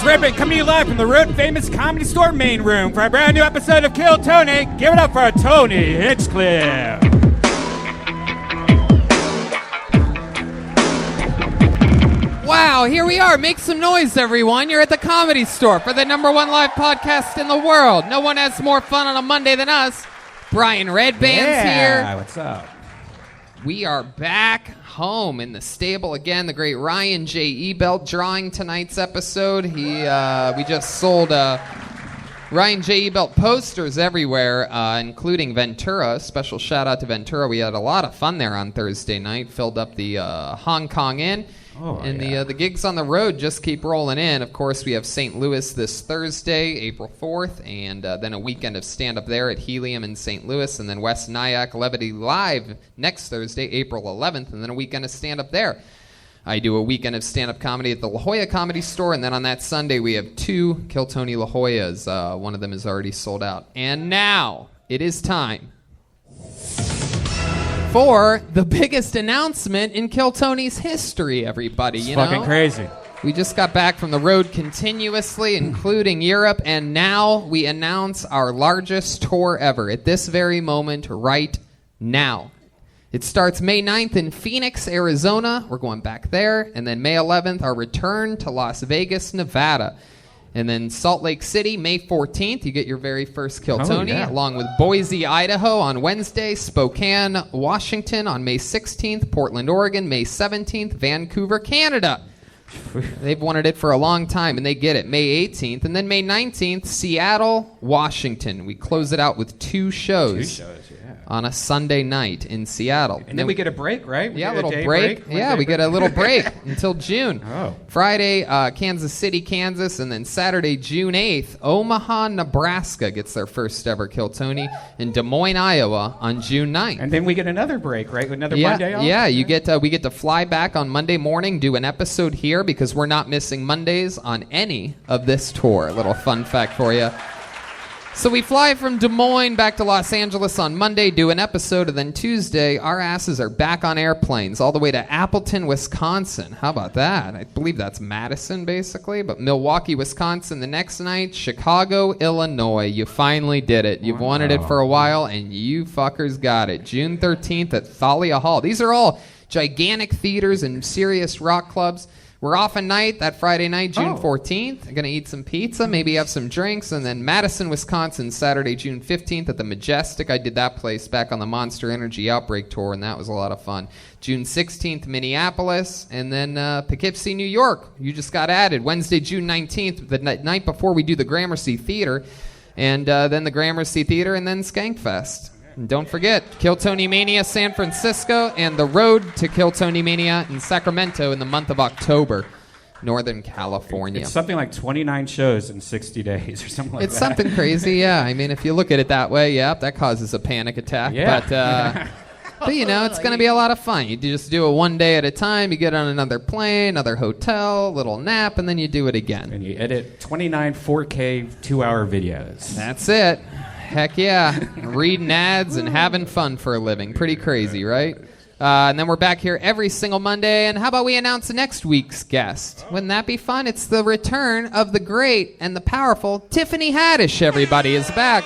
is Redban coming to you live from the Road Famous Comedy Store main room for a brand new episode of Kill Tony. Give it up for Tony Hinchcliffe. Wow, here we are. Make some noise, everyone. You're at the Comedy Store for the #1 live podcast in the world. No one has more fun on a Monday than us. Brian Redban's here. Yeah, what's up? We are back home in the stable again. The great Ryan J. Ebelt drawing tonight's episode. We just sold Ryan J. Ebelt posters everywhere, including Ventura. Special shout out to Ventura. We had a lot of fun there on Thursday night. Filled up the Hong Kong Inn. The gigs on the road just keep rolling in. Of course, we have St. Louis this Thursday, April 4th, and then a weekend of stand-up there at Helium in St. Louis, and then West Nyack Levity Live next Thursday, April 11th, and then a weekend of stand-up there. I do a weekend of stand-up comedy at the La Jolla Comedy Store, and then on that Sunday we have 2 Kill Tony La Joyas. One of them is already sold out. And now it is time for the biggest announcement in Kill Tony's history, everybody. It's fucking crazy. We just got back from the road continuously, including Europe, and now we announce our largest tour ever at this very moment right now. It starts May 9th in Phoenix, Arizona. We're going back there. And then May 11th, our return to Las Vegas, Nevada. And then Salt Lake City, May 14th, you get your very first Kill Tony, along with Boise, Idaho on Wednesday, Spokane, Washington on May 16th, Portland, Oregon, May 17th, Vancouver, Canada. They've wanted it for a long time, and they get it, May 18th. And then May 19th, Seattle, Washington. We close it out with 2 shows. On a Sunday night in Seattle. And then we get a break, right? Yeah, a little break. Yeah, we get a little break until June. Oh. Friday, Kansas City, Kansas, and then Saturday, June 8th, Omaha, Nebraska gets their first ever Kill Tony, and Des Moines, Iowa on June 9th. And then we get another break, right? Another Monday off? Yeah, we get to fly back on Monday morning, do an episode here because we're not missing Mondays on any of this tour. A little fun fact for you. So we fly from Des Moines back to Los Angeles on Monday, do an episode, and then Tuesday, our asses are back on airplanes all the way to Appleton, Wisconsin. How about that? I believe that's Madison, basically, but Milwaukee, Wisconsin the next night, Chicago, Illinois. You finally did it. You've wanted it for a while, and you fuckers got it. June 13th at Thalia Hall. These are all gigantic theaters and serious rock clubs. We're off a night that Friday night, June 14th. I'm going to eat some pizza, maybe have some drinks, and then Madison, Wisconsin, Saturday, June 15th at the Majestic. I did that place back on the Monster Energy Outbreak Tour, and that was a lot of fun. June 16th, Minneapolis, and then Poughkeepsie, New York. You just got added. Wednesday, June 19th, the night before we do the Gramercy Theater, and then the Gramercy Theater, and then Skankfest. And don't forget, Kill Tony Mania San Francisco and the road to Kill Tony Mania in Sacramento in the month of October, Northern California. It's something like 29 shows in 60 days or something like that. It's something crazy, yeah. I mean, if you look at it that way, yeah, that causes a panic attack. Yeah. But you know, it's going to be a lot of fun. You just do it one day at a time. You get on another plane, another hotel, little nap, and then you do it again. And you edit 29 4K 2-hour videos. That's it. Heck yeah. Reading ads and having fun for a living. Pretty crazy, right? And then we're back here every single Monday. And how about we announce next week's guest? Wouldn't that be fun? It's the return of the great and the powerful Tiffany Haddish, everybody, is back.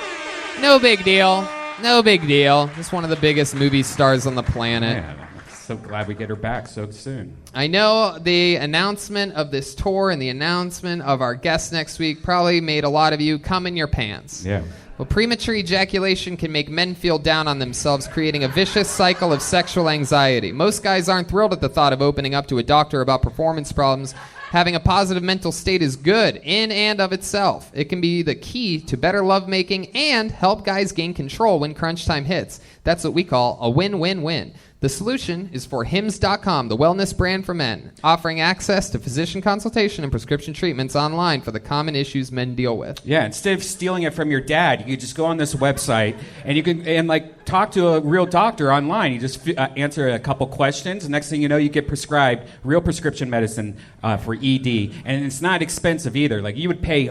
No big deal. No big deal. Just one of the biggest movie stars on the planet. Man, I'm so glad we get her back so soon. I know the announcement of this tour and the announcement of our guest next week probably made a lot of you come in your pants. Yeah. Well, premature ejaculation can make men feel down on themselves, creating a vicious cycle of sexual anxiety. Most guys aren't thrilled at the thought of opening up to a doctor about performance problems. Having a positive mental state is good in and of itself. It can be the key to better lovemaking and help guys gain control when crunch time hits. That's what we call a win-win-win. The solution is for Hims.com, the wellness brand for men, offering access to physician consultation and prescription treatments online for the common issues men deal with. Yeah, instead of stealing it from your dad, you can just go on this website and you can talk to a real doctor online. You just answer a couple questions. The next thing you know, you get prescribed real prescription medicine for ED, and it's not expensive either. Like you would pay,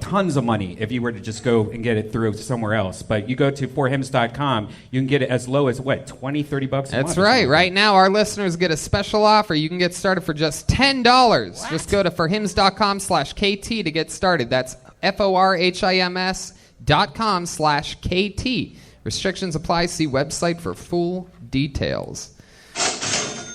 tons of money if you were to just go and get it through somewhere else. But you go to forhims.com, You can get it as low as, what, 20, 30 bucks a month? That's right. Right now, our listeners get a special offer. You can get started for just $10. Just go to forhims.com/KT to get started. That's forhims.com/KT. Restrictions apply. See website for full details.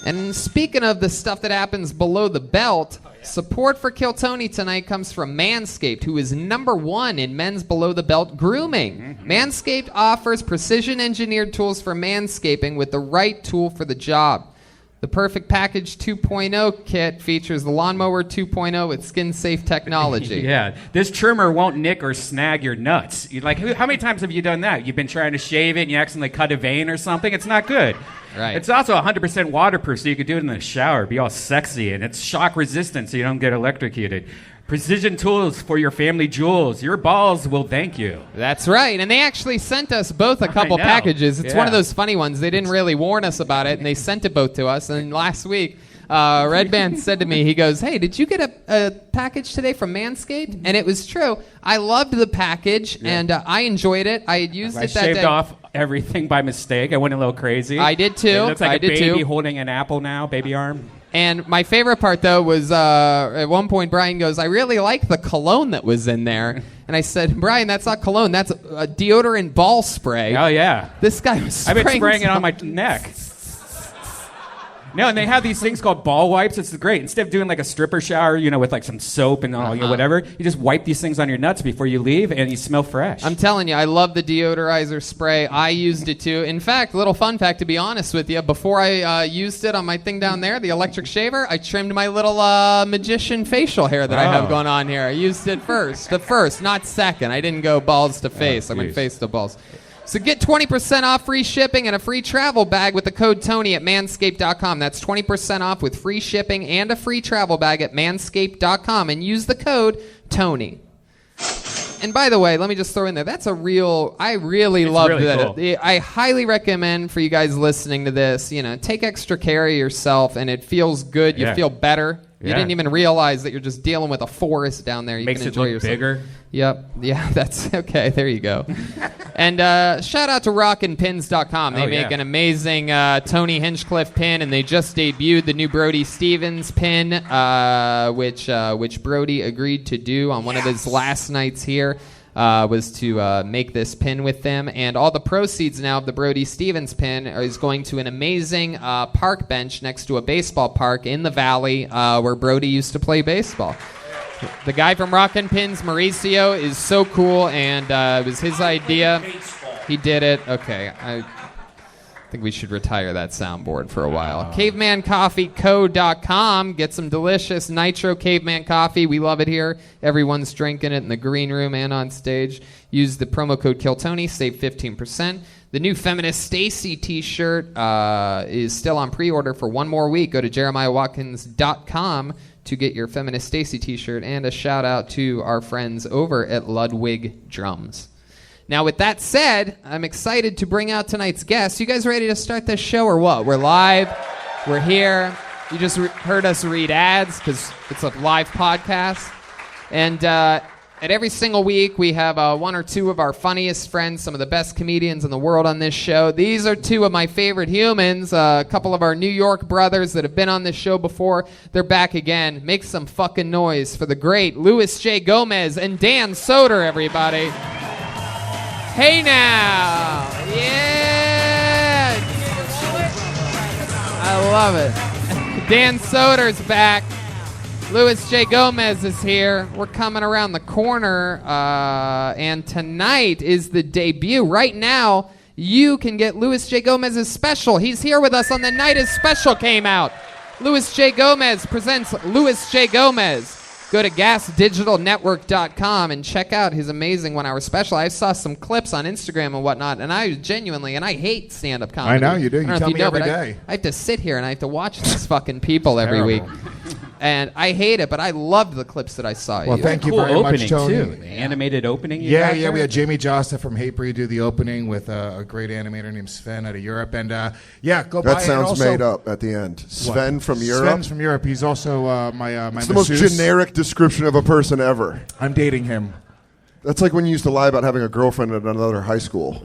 And speaking of the stuff that happens below the belt, support for Kill Tony tonight comes from Manscaped, who is #1 in men's below-the-belt grooming. Manscaped offers precision-engineered tools for manscaping with the right tool for the job. The Perfect Package 2.0 kit features the Lawnmower 2.0 with skin-safe technology. Yeah, this trimmer won't nick or snag your nuts. How many times have you done that? You've been trying to shave it and you accidentally cut a vein or something? It's not good. Right. It's also 100% waterproof, so you could do it in the shower, be all sexy, and it's shock resistant, so you don't get electrocuted. Precision tools for your family jewels. Your balls will thank you. That's right. And they actually sent us both a couple packages. It's one of those funny ones. They didn't really warn us about it, and they sent it both to us. And last week, Redban said to me, he goes, "Hey, did you get a package today from Manscaped?" And it was true. I loved the package, and I enjoyed it. I had used it that day. I shaved off everything by mistake. I went a little crazy. I did too. It looks like a baby holding an apple now, baby arm. And my favorite part, though, was at one point Brian goes, "I really like the cologne that was in there." And I said, "Brian, that's not cologne. That's a deodorant ball spray." Oh, yeah. This guy was I've been spraying it on my neck. No, and they have these things called ball wipes. It's great. Instead of doing like a stripper shower, with like some soap and whatever, you just wipe these things on your nuts before you leave, and you smell fresh. I'm telling you, I love the deodorizer spray. I used it too. In fact, little fun fact, to be honest with you, before I used it on my thing down there, the electric shaver, I trimmed my little magician facial hair that I have going on here. I used it first, not second. I didn't go balls to face. I went face to balls. So get 20% off free shipping and a free travel bag with the code Tony at manscaped.com. That's 20% off with free shipping and a free travel bag at manscaped.com. And use the code Tony. And by the way, let me just throw in there, that's I really love that. Cool. I highly recommend for you guys listening to this, take extra care of yourself, and it feels good. You feel better. You didn't even realize that you're just dealing with a forest down there. You Makes can enjoy it look yourself. Bigger. Yep. Yeah, that's okay. There you go. And shout out to rockandpins.com. They make an amazing Tony Hinchcliffe pin, and they just debuted the new Brody Stevens pin, which Brody agreed to do on one of his last nights here. Was to make this pin with them, and all the proceeds now of the Brody Stevens pin is going to an amazing park bench next to a baseball park in the valley where Brody used to play baseball. The guy from Rockin' Pins, Mauricio, is so cool, and it was his idea. He did it. Okay, I think we should retire that soundboard for a while. CavemanCoffeeCo.com. Get some delicious Nitro Caveman coffee. We love it here. Everyone's drinking it in the green room and on stage. Use the promo code KillTony. Save 15%. The new Feminist Stacy t-shirt is still on pre-order for one more week. Go to JeremiahWatkins.com to get your Feminist Stacy t-shirt. And a shout-out to our friends over at Ludwig Drums. Now, with that said, I'm excited to bring out tonight's guest. You guys ready to start this show or what? We're live. We're here. You just heard us read ads because it's a live podcast. And at every single week, we have one or two of our funniest friends, some of the best comedians in the world on this show. These are two of my favorite humans, a couple of our New York brothers that have been on this show before. They're back again. Make some fucking noise for the great Louis J. Gomez and Dan Soder, everybody. Hey now! Yeah! I love it. Dan Soder's back. Louis J. Gomez is here. We're coming around the corner, and tonight is the debut. Right now, you can get Louis J. Gomez's special. He's here with us on the night his special came out. Louis J. Gomez presents Louis J. Gomez. Go to gasdigitalnetwork.com and check out his amazing one-hour special. I saw some clips on Instagram and whatnot, and I hate stand-up comedy. I know you do. You tell me every day. I have to sit here and I have to watch these fucking people every week. And I hate it, but I loved the clips that I saw. Well, thank you very much, Tony. Too. The animated opening. Yeah. We had Jamie Josta from Hatebreed do the opening with a great animator named Sven out of Europe. And go buy it. That sounds made up at the end. Sven from Europe? Sven's from Europe. He's also my It's the most generic description of a person ever. I'm dating him. That's like when you used to lie about having a girlfriend at another high school.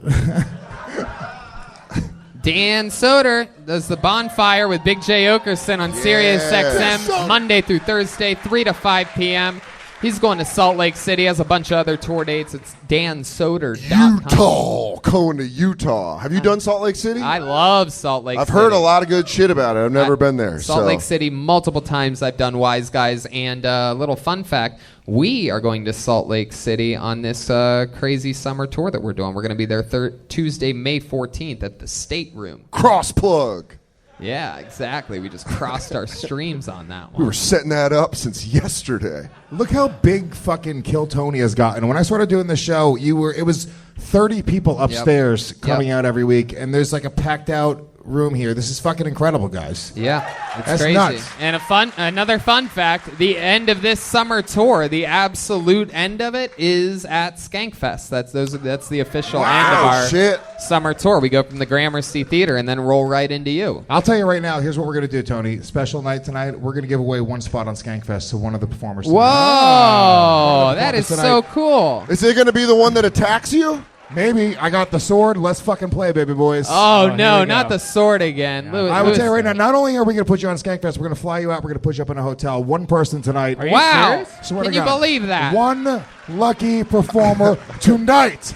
Dan Soder does the bonfire with Big J Okerson on Sirius XM Monday through Thursday, 3 to 5 p.m. He's going to Salt Lake City. Has a bunch of other tour dates. It's dansoder.com. Utah. Going to Utah. Have you done Salt Lake City? I love Salt Lake City. I've heard a lot of good shit about it. I've never been there. Salt Lake City multiple times. I've done Wise Guys. And a little fun fact, we are going to Salt Lake City on this crazy summer tour that we're doing. We're going to be there Tuesday, May 14th at the State Room. Cross plug. Yeah, exactly. We just crossed our streams on that one. We were setting that up since yesterday. Look how big fucking Kill Tony has gotten. When I started doing the show, it was 30 people upstairs coming out every week, and there's like a packed out room here. This is fucking incredible, guys. Yeah, it's That's crazy. nuts. And another fun fact, the end of this summer tour, the absolute end of it is at Skankfest. That's the official end of our summer tour. We go from the Gramercy Theater and then roll right into you. I'll tell you right now, here's what we're going to do, Tony. Special night tonight. We're going to give away one spot on Skankfest to one of the performers tonight. Whoa, that is so cool. Is it going to be the one that attacks you? Maybe. I got the sword. Let's fucking play, baby boys. Oh no, not the sword again. Yeah. I will tell you right now, not only are we going to put you on Skankfest, we're going to fly you out, we're going to put you up in a hotel. One person tonight. Are you serious? Can you believe that? One lucky performer tonight.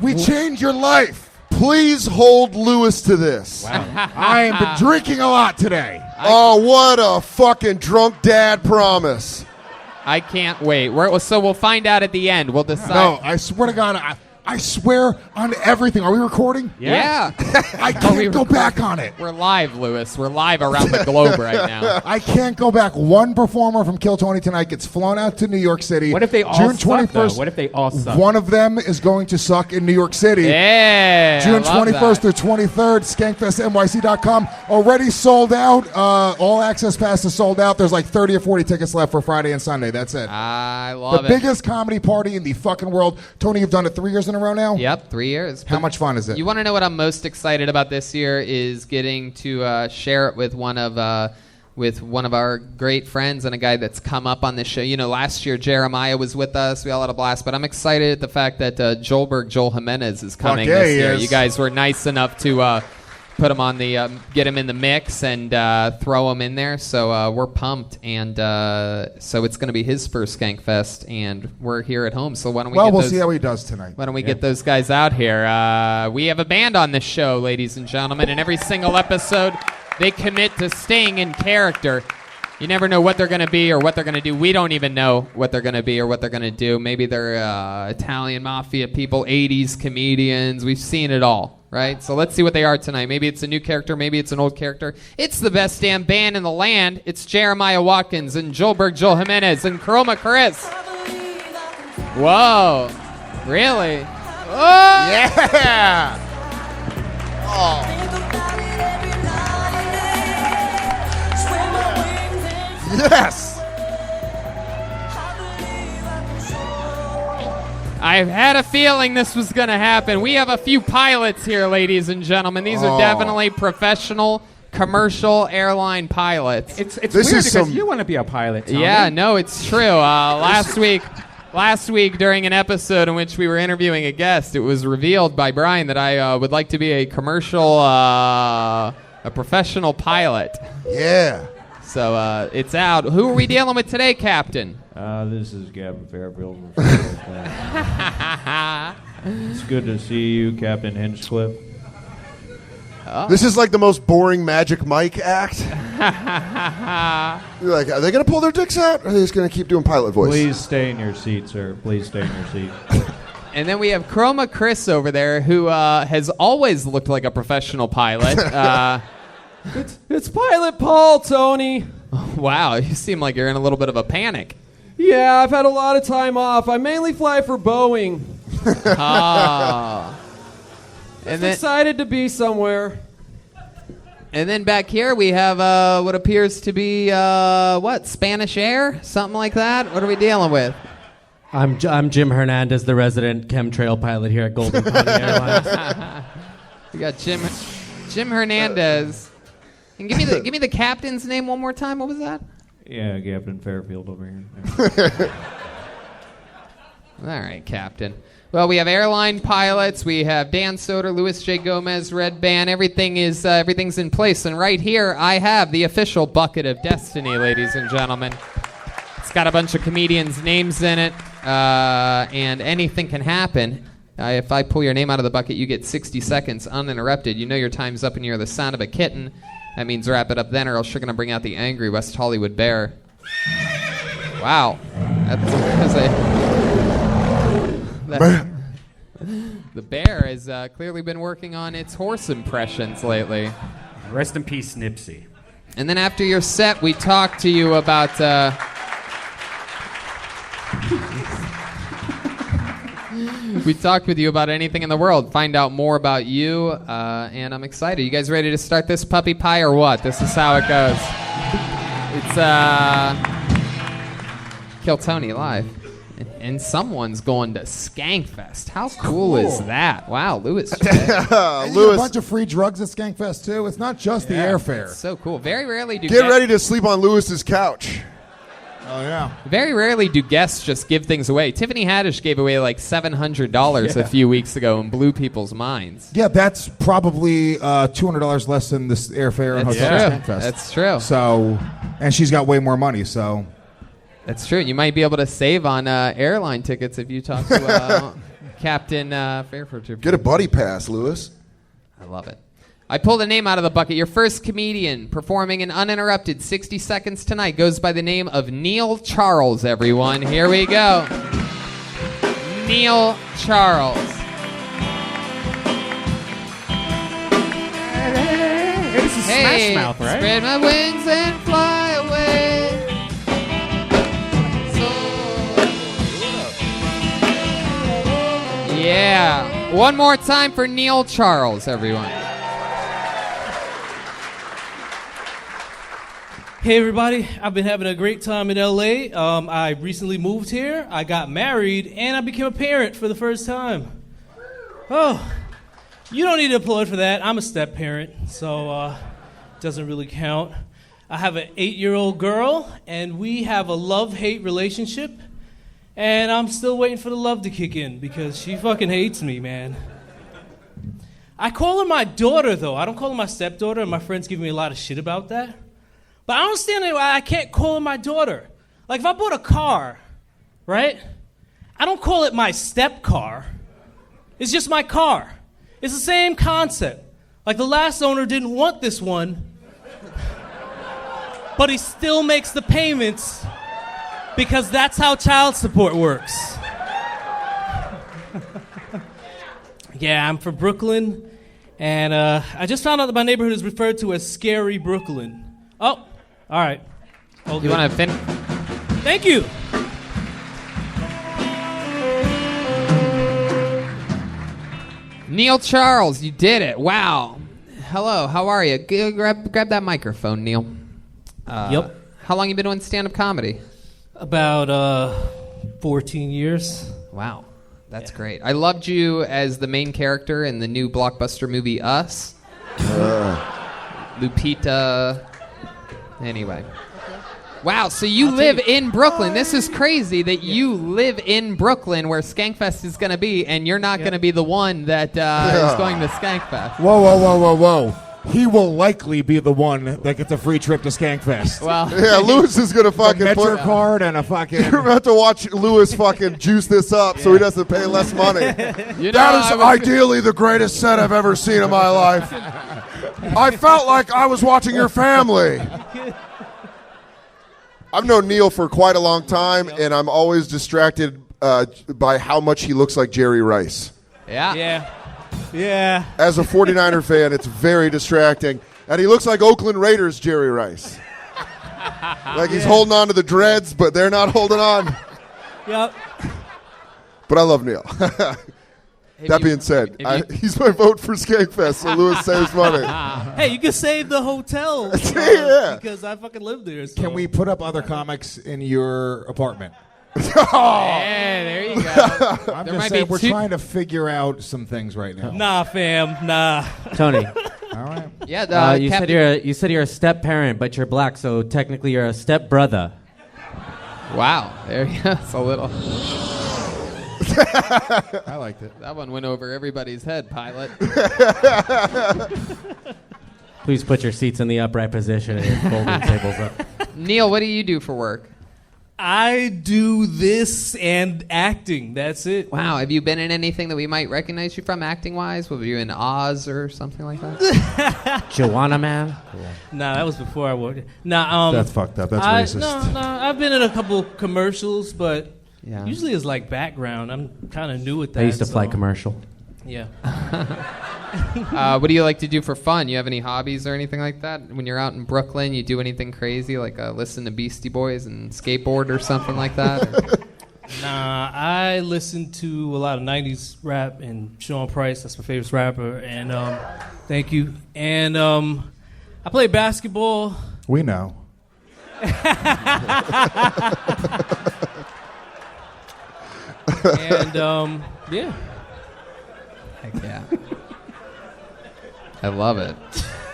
We change your life. Please hold Lewis to this. Wow. I have been drinking a lot today. Oh, what a fucking drunk dad promise. I can't wait. So we'll find out at the end. We'll decide. No, I swear to God, I swear on everything. Are we recording? Yeah. I can't go back on it. We're live, Lewis. We're live around the globe right now. I can't go back. One performer from Kill Tony tonight gets flown out to New York City. What if they all June suck, 21st, though? What if they all suck? One of them is going to suck in New York City. Yeah. June 21st through 23rd, skankfestnyc.com. Already sold out. All access passes sold out. There's like 30 or 40 tickets left for Friday and Sunday. That's it. I love the biggest comedy party in the fucking world. Tony, you've done it 3 years in a row now? Yep, 3 years. How much fun is it? You want to know what I'm most excited about this year is getting to share it with one of our great friends and a guy that's come up on this show. You know, last year Jeremiah was with us. We all had a blast. But I'm excited at the fact that Joel Jimenez is coming this year. You guys were nice enough to put him on the get him in the mix and throw him in there. So we're pumped, and so it's going to be his first Skankfest, and we're here at home. So why don't we? Well, we'll see how he does tonight. Why don't we get those guys out here? We have a band on this show, ladies and gentlemen, and every single episode they commit to staying in character. You never know what they're going to be or what they're going to do. We don't even know what they're going to be or what they're going to do. Maybe they're Italian mafia people, 80s comedians. We've seen it all, right? So let's see what they are tonight. Maybe it's a new character. Maybe it's an old character. It's the best damn band in the land. It's Jeremiah Watkins and Joel Jimenez and Chroma Chris. Whoa. Really? Oh! Yeah! Oh. Yes! I've had a feeling this was going to happen. We have a few pilots here, ladies and gentlemen. These are definitely professional commercial airline pilots. It's weird because you want to be a pilot, Tony. Yeah, no, it's true. Last week during an episode in which we were interviewing a guest, it was revealed by Brian that I would like to be a commercial, a professional pilot. Yeah. So it's out. Who are we dealing with today, Captain? This is Captain Fairfield. It's good to see you, Captain Hinchcliffe. Oh. This is like the most boring Magic Mike act. You're like, are they going to pull their dicks out? Or are they just going to keep doing pilot voice? Please stay in your seat, sir. Please stay in your seat. And then we have Chroma Chris over there, who has always looked like a professional pilot. It's Pilot Paul, Tony. Wow, you seem like you're in a little bit of a panic. Yeah, I've had a lot of time off. I mainly fly for Boeing. And then excited to be somewhere. And then back here we have what appears to be Spanish Air, something like that. What are we dealing with? I'm Jim Hernandez, the resident chemtrail pilot here at Golden Pond Airlines. We got Jim Hernandez. And give me the captain's name one more time. What was that? Yeah, Captain Fairfield over here. All right, Captain. Well, we have airline pilots. We have Dan Soder, Louis J. Gomez, Redban. Everything's in place. And right here, I have the official bucket of destiny, ladies and gentlemen. It's got a bunch of comedians' names in it, and anything can happen. If I pull your name out of the bucket, you get 60 seconds uninterrupted. You know your time's up and you hear the sound of a kitten. That means wrap it up then, or else you're going to bring out the angry West Hollywood bear. Wow. The bear has clearly been working on its horse impressions lately. Rest in peace, Nipsey. And then after your set, we talk to you about... we talked with you about anything in the world, find out more about you, and I'm excited. You guys ready to start this puppy pie or what? This is how it goes. It's Kill Tony live. And someone's going to Skankfest. How cool is that? Wow, Louis. And you get a bunch of free drugs at Skankfest, too. It's not just the airfare. It's so cool. Very rarely do Get ready to sleep on Lewis's couch. Oh, yeah. Very rarely do guests just give things away. Tiffany Haddish gave away like $700 a few weeks ago and blew people's minds. Yeah, that's probably $200 less than this airfare and hotel at Skankfest. That's true. So, and she's got way more money, so... That's true. You might be able to save on airline tickets if you talk to Captain Fairford. Get a buddy pass, Lewis. I love it. I pulled a name out of the bucket. Your first comedian performing in uninterrupted 60 seconds tonight goes by the name of Neil Charles, everyone. Here we go. Neil Charles. This is Smash Mouth, right? Spread my wings and fly away. Yeah. One more time for Neil Charles, everyone. Hey, everybody. I've been having a great time in L.A. I recently moved here. I got married, and I became a parent for the first time. Oh, you don't need to applaud for that. I'm a step-parent, so it doesn't really count. I have an 8-year-old girl, and we have a love-hate relationship. And I'm still waiting for the love to kick in because she fucking hates me, man. I call her my daughter, though. I don't call her my stepdaughter, and my friends give me a lot of shit about that. But I don't understand why I can't call her my daughter. Like, if I bought a car, right? I don't call it my step car. It's just my car. It's the same concept. Like, the last owner didn't want this one, but he still makes the payments because that's how child support works. Yeah, I'm from Brooklyn, and I just found out that my neighborhood is referred to as Scary Brooklyn. Oh, all right. Oh, you want to finish? Thank you. Neil Charles, you did it. Wow. Hello, how are you? Grab that microphone, Neil. Yep. How long you been doing stand-up comedy? About 14 years. Wow, that's great. I loved you as the main character in the new blockbuster movie Us. Lupita. Anyway. Wow, so you live in Brooklyn. This is crazy that you live in Brooklyn where Skankfest is going to be, and you're not going to be the one that is going to Skankfest. Whoa. He will likely be the one that gets a free trip to Skankfest. Well, yeah, Lewis is going to fucking Metro card and a fucking... You're about to watch Lewis fucking juice this up so he doesn't pay less money. You know, that is ideally the greatest set I've ever seen in my life. I felt like I was watching your family. I've known Neil for quite a long time, and I'm always distracted by how much he looks like Jerry Rice. Yeah. As a 49er fan, it's very distracting. And he looks like Oakland Raiders Jerry Rice. Like he's holding on to the dreads, but they're not holding on. Yep. But I love Neil. That being said, he's my vote for Skankfest, so Lewis saves money. Hey, you can save the hotel Yeah. because I fucking live there. So. Can we put up other comics in your apartment? Yeah, there you go. I'm just saying, we're trying to figure out some things right now. Nah, fam, nah. Tony, All right. Yeah, you said you're a step parent, but you're black, so technically you're a step brother. Wow, there you go. It's a little. I liked it. That one went over everybody's head, Pilot. Please put your seats in the upright position and your folding tables up. Neil, what do you do for work? I do this and acting. That's it. Wow, have you been in anything that we might recognize you from acting-wise? Were you in Oz or something like that? Joanna Man? Nah, that was before I worked. Nah, That's fucked up. That's racist. No, I've been in a couple commercials, but Yeah. usually it's like background. I'm kind of new at that. I used to fly so- commercial. Yeah. What do you like to do for fun? You have any hobbies or anything like that? When you're out in Brooklyn, you do anything crazy, like listen to Beastie Boys and skateboard or something like that? Or? Nah, I listen to a lot of 90s rap and Sean Price. That's my favorite rapper. And thank you. And I play basketball. We know. And yeah. Heck yeah. I love it.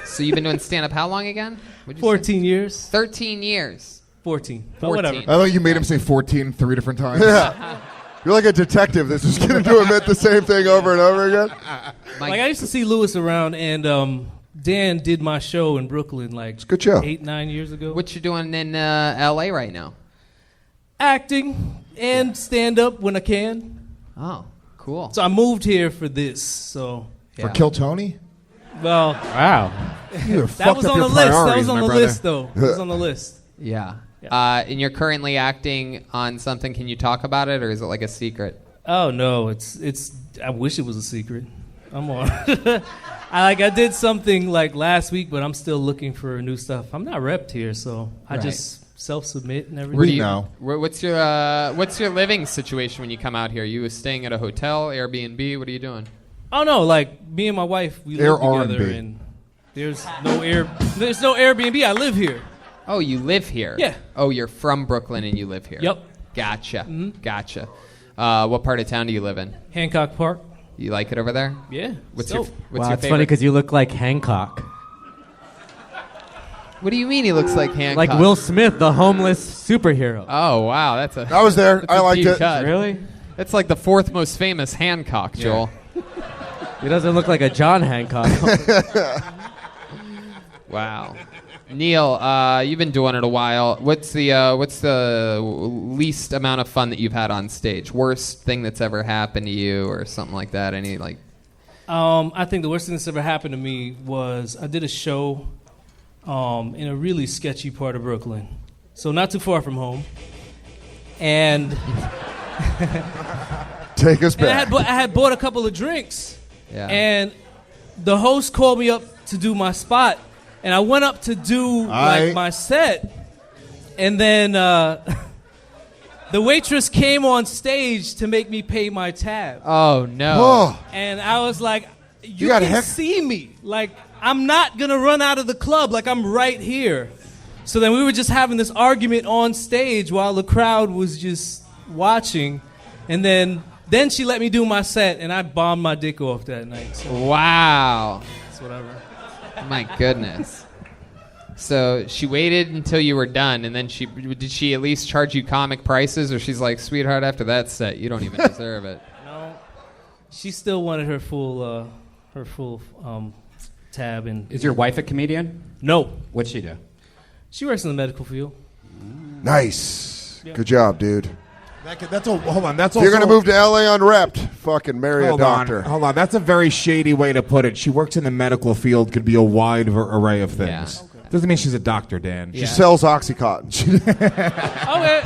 So you've been doing stand-up how long again? What'd you say? 14 years. 13 years. 14. But 14. whatever. I thought you made him say 14 3 different times. Yeah. You're like a detective that's just going to admit the same thing over and over again. Like, I used to see Lewis around, and Dan did my show in Brooklyn like Good show. 8-9 years ago. What you doing in L.A. right now? Acting and stand-up when I can. Oh, cool. So I moved here for this. So For Kill Tony? well, Wow. You that was on the list. That was on the list, though. It was on the list. Yeah. And you're currently acting on something. Can you talk about it, or is it like a secret? Oh no, it's. I wish it was a secret. I'm on. I did something like last week, but I'm still looking for new stuff. I'm not repped here, so I Right. just self-submit and everything. Where do you, know. What's your living situation when you come out here? You staying at a hotel, Airbnb? What are you doing? Oh no, like me and my wife, we Air live together, R&B. and there's no Airbnb. I live here. Oh, you live here? Yeah. Oh, you're from Brooklyn and you live here? Yep. Gotcha. Mm-hmm. Gotcha. What part of town do you live in? Hancock Park. You like it over there? Yeah. What's dope. your Wow, it's favorite? funny because you look like Hancock. What do you mean he looks like Hancock? Like Will Smith, the homeless superhero. Oh, wow. That's a I was there. that's I a liked deep it. cut. Really? That's like the fourth most famous Hancock, Joel. He doesn't look like a John Hancock. Wow. Neil, you've been doing it a while. What's the least amount of fun that you've had on stage? Worst thing that's ever happened to you, or something like that? Any like? I think the worst thing that's ever happened to me was I did a show in a really sketchy part of Brooklyn, so not too far from home, and Take us and back. I had bought a couple of drinks, Yeah. and the host called me up to do my spot, and I went up to do like my set, and then the waitress came on stage to make me pay my tab. Oh no. Oh, And I was like, you got can heck- see me. Like, I'm not going to run out of the club. Like, I'm right here. So then we were just having this argument on stage while the crowd was just watching. And then she let me do my set, and I bombed my dick off that night. So Wow. it's whatever. My goodness. So she waited until you were done, and then did she at least charge you comic prices, or she's like, sweetheart, after that set, you don't even deserve it? No, she still wanted her full tab. And Is your wife a comedian? no, What'd she do? she works in the medical field. nice. Good job, dude. Hold on. That's If you're also, going to move to L.A. unrepped, fucking marry a doctor. Hold on. That's a very shady way to put it. She works in the medical field. Could be a wide array of things. Yeah. Doesn't mean she's a doctor, Dan. She sells Oxycontin. Okay,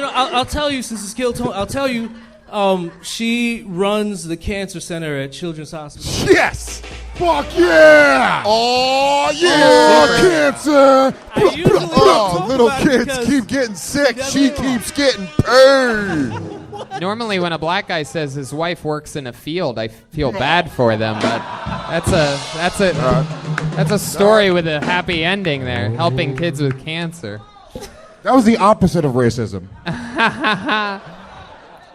I'll tell you, since it's Kill Tony, I'll tell you, she runs the cancer center at Children's Hospital. Yes. Fuck yeah! Oh, yeah. Cancer. I usually don't Oh, talk little about it kids because keep getting sick. doesn't She know. keeps getting purred. Normally, when a black guy says his wife works in a field, I feel bad for them, but that's a story with a happy ending there, helping kids with cancer. That was the opposite of racism.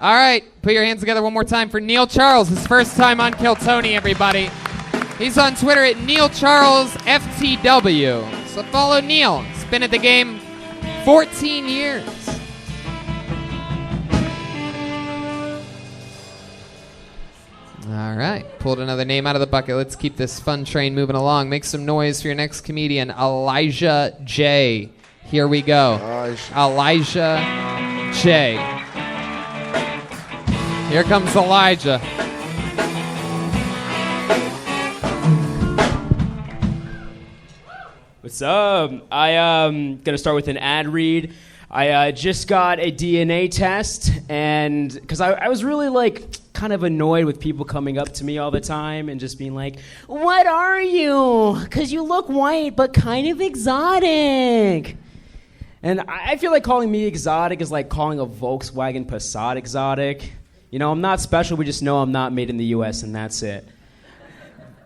All right, put your hands together one more time for Neil Charles, his first time on Kill Tony, everybody. He's on Twitter at Neil Charles FTW. So follow Neil. He's been at the game 14 years. All right. Pulled another name out of the bucket. Let's keep this fun train moving along. Make some noise for your next comedian, Elijah J. Here we go. Elijah J. Here comes Elijah. What's up? I'm going to start with an ad read. I just got a DNA test, and because I was really kind of annoyed with people coming up to me all the time and just being like, "What are you? Because you look white but kind of exotic." And I feel like calling me exotic is like calling a Volkswagen Passat exotic. You know, I'm not special, we just know I'm not made in the U.S., and that's it.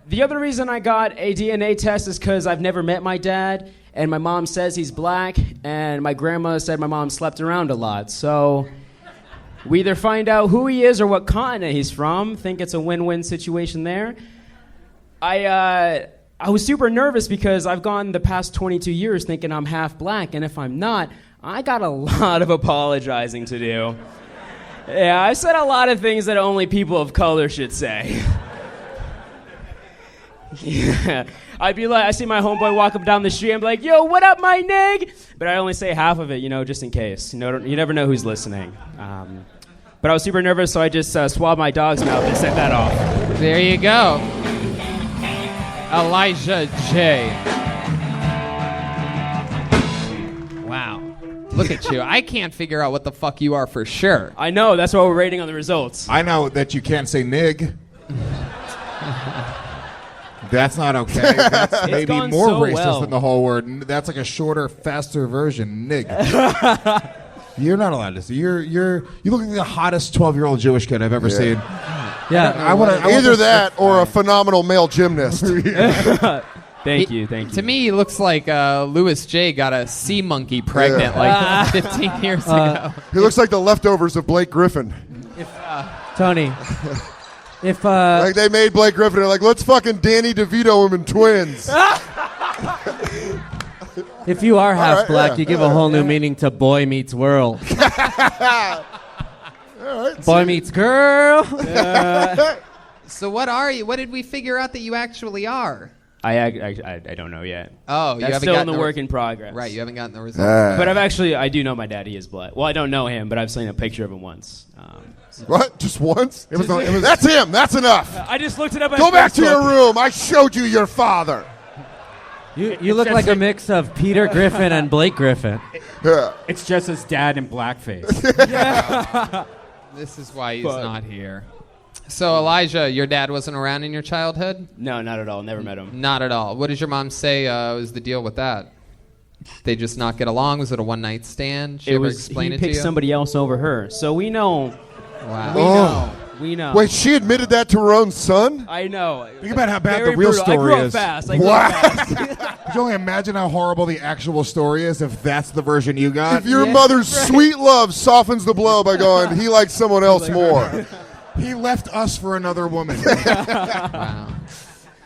The other reason I got a DNA test is because I've never met my dad, and my mom says he's black, and my grandma said my mom slept around a lot. So we either find out who he is or what continent he's from. Think it's a win-win situation there. I was super nervous because I've gone the past 22 years thinking I'm half black, and if I'm not, I got a lot of apologizing to do. Yeah, I said a lot of things that only people of color should say. Yeah, I'd be like, I see my homeboy walk up down the street, I'm like, "Yo, what up, my nig?" But I only say half of it, just in case. You never know who's listening. But I was super nervous, so I just swabbed my dog's mouth and sent that off. There you go. Elijah J. Wow. Look at you. I can't figure out what the fuck you are for sure. I know, that's why we're rating on the results. I know that you can't say nig. That's not okay. That's maybe more so racist than the whole word. That's like a shorter, faster version. Nig. You're not allowed to say. You look like the hottest 12-year-old Jewish kid I've ever seen. Yeah, I want either that or a phenomenal male gymnast. Thank you. To me, he looks like Louis J. got a sea monkey pregnant 15 years ago. He looks like the leftovers of Blake Griffin. Tony. If like they made Blake Griffin, they're like, let's fucking Danny DeVito him in twins. if you are half right, black, yeah, you give a whole new meaning to Boy Meets World. Boy Meets Girl. So what are you? What did we figure out that you actually are? I don't know yet. Oh, you That's haven't still in gotten the work in progress. Right, you haven't gotten the results. But I do know my daddy is black. Well, I don't know him, but I've seen a picture of him once. What? Just once? That's him. That's enough. I just looked it up. Go back to your room. I showed you your father. You look like a mix of Peter Griffin and Blake Griffin. Yeah. It's just his dad in blackface. This is why he's not here. So, Elijah, your dad wasn't around in your childhood? No, not at all. Never met him. Not at all. What did your mom say was the deal with that? They just not get along? Was it a one-night stand? She ever explain it to you? He picked somebody else over her. So we know. Wow. We know. Wait, she admitted that to her own son? I know. Think about how bad Very the real brutal. story I grew is. up fast. Fast. Could you only imagine how horrible the actual story is if that's the version you got? If your mother's sweet love softens the blow by going, he likes someone else more. He left us for another woman. Wow.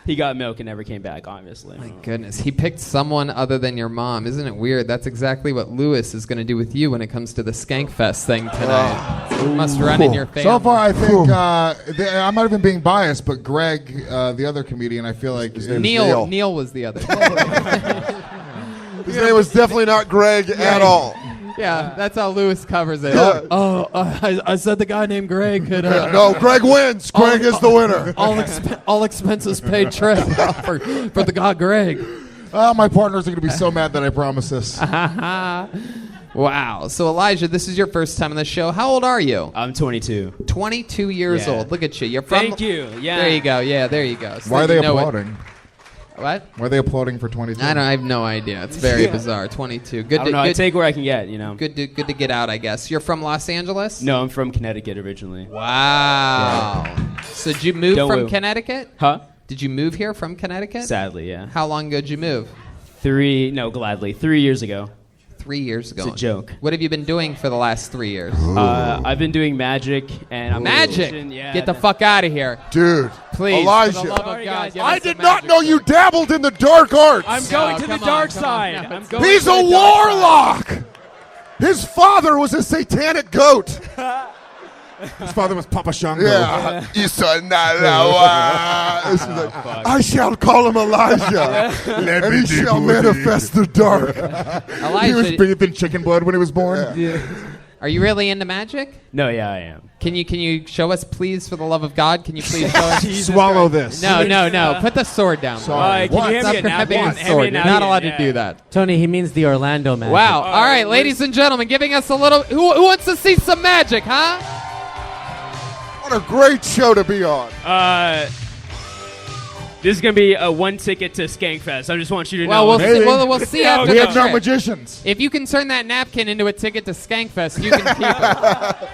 He got milk and never came back, obviously. My goodness. He picked someone other than your mom. Isn't it weird? That's exactly what Lewis is going to do with you when it comes to the Skankfest thing tonight. It must run in your family. So far, I think I'm not even being biased, but Greg, the other comedian, I feel like Neil was the other. His name was definitely not Greg at all. Yeah, that's how Lewis covers it. I said the guy named Greg could. No, Greg wins. Greg is the winner. All expenses paid trip for the guy Greg. My partners are going to be so mad that I promise this. Wow. So, Elijah, this is your first time on the show. How old are you? I'm 22. 22 years old. Look at you. You're from... Thank you. Yeah. There you go. Yeah, there you go. So Why are they applauding? What? Why are they applauding for 22? I have no idea. It's very bizarre. 22. Good. I don't know. I take where I can get. Good to get out, I guess. You're from Los Angeles? No, I'm from Connecticut originally. Wow. Yeah. So did you move from Connecticut? Huh? Did you move here from Connecticut? Sadly, yeah. How long ago did you move? Gladly. 3 years ago. 3 years ago. It's a joke. What have you been doing for the last 3 years? I've been doing magic and I'm magic. Yeah, Get the fuck out of here, dude. Please, Elijah. for the love of God, I did not know you dabbled in the dark arts. I'm going to the dark side. He's a warlock. His father was a satanic goat. His father was Papa Shango. Yeah. I shall call him Elijah, and he shall manifest the dark. Elijah, He was bathed in chicken blood when he was born. Yeah. are you really into magic? No, yeah, I am. Can you show us, please, for the love of God? Can you please show us? Swallow this. No. Put the sword down. Sorry. Can you hand Stop me a grabbing napkin? the Hand me a sword. You're not napkin, allowed to yeah. do that. Tony, he means the Orlando Magic. Wow. All right, ladies and gentlemen, giving us a little. Who wants to see some magic, huh? What a great show to be on. This is going to be a one ticket to Skankfest. I just want you to Well, know. we'll see after We the have no trick. magicians. If you can turn that napkin into a ticket to Skankfest, you can keep it.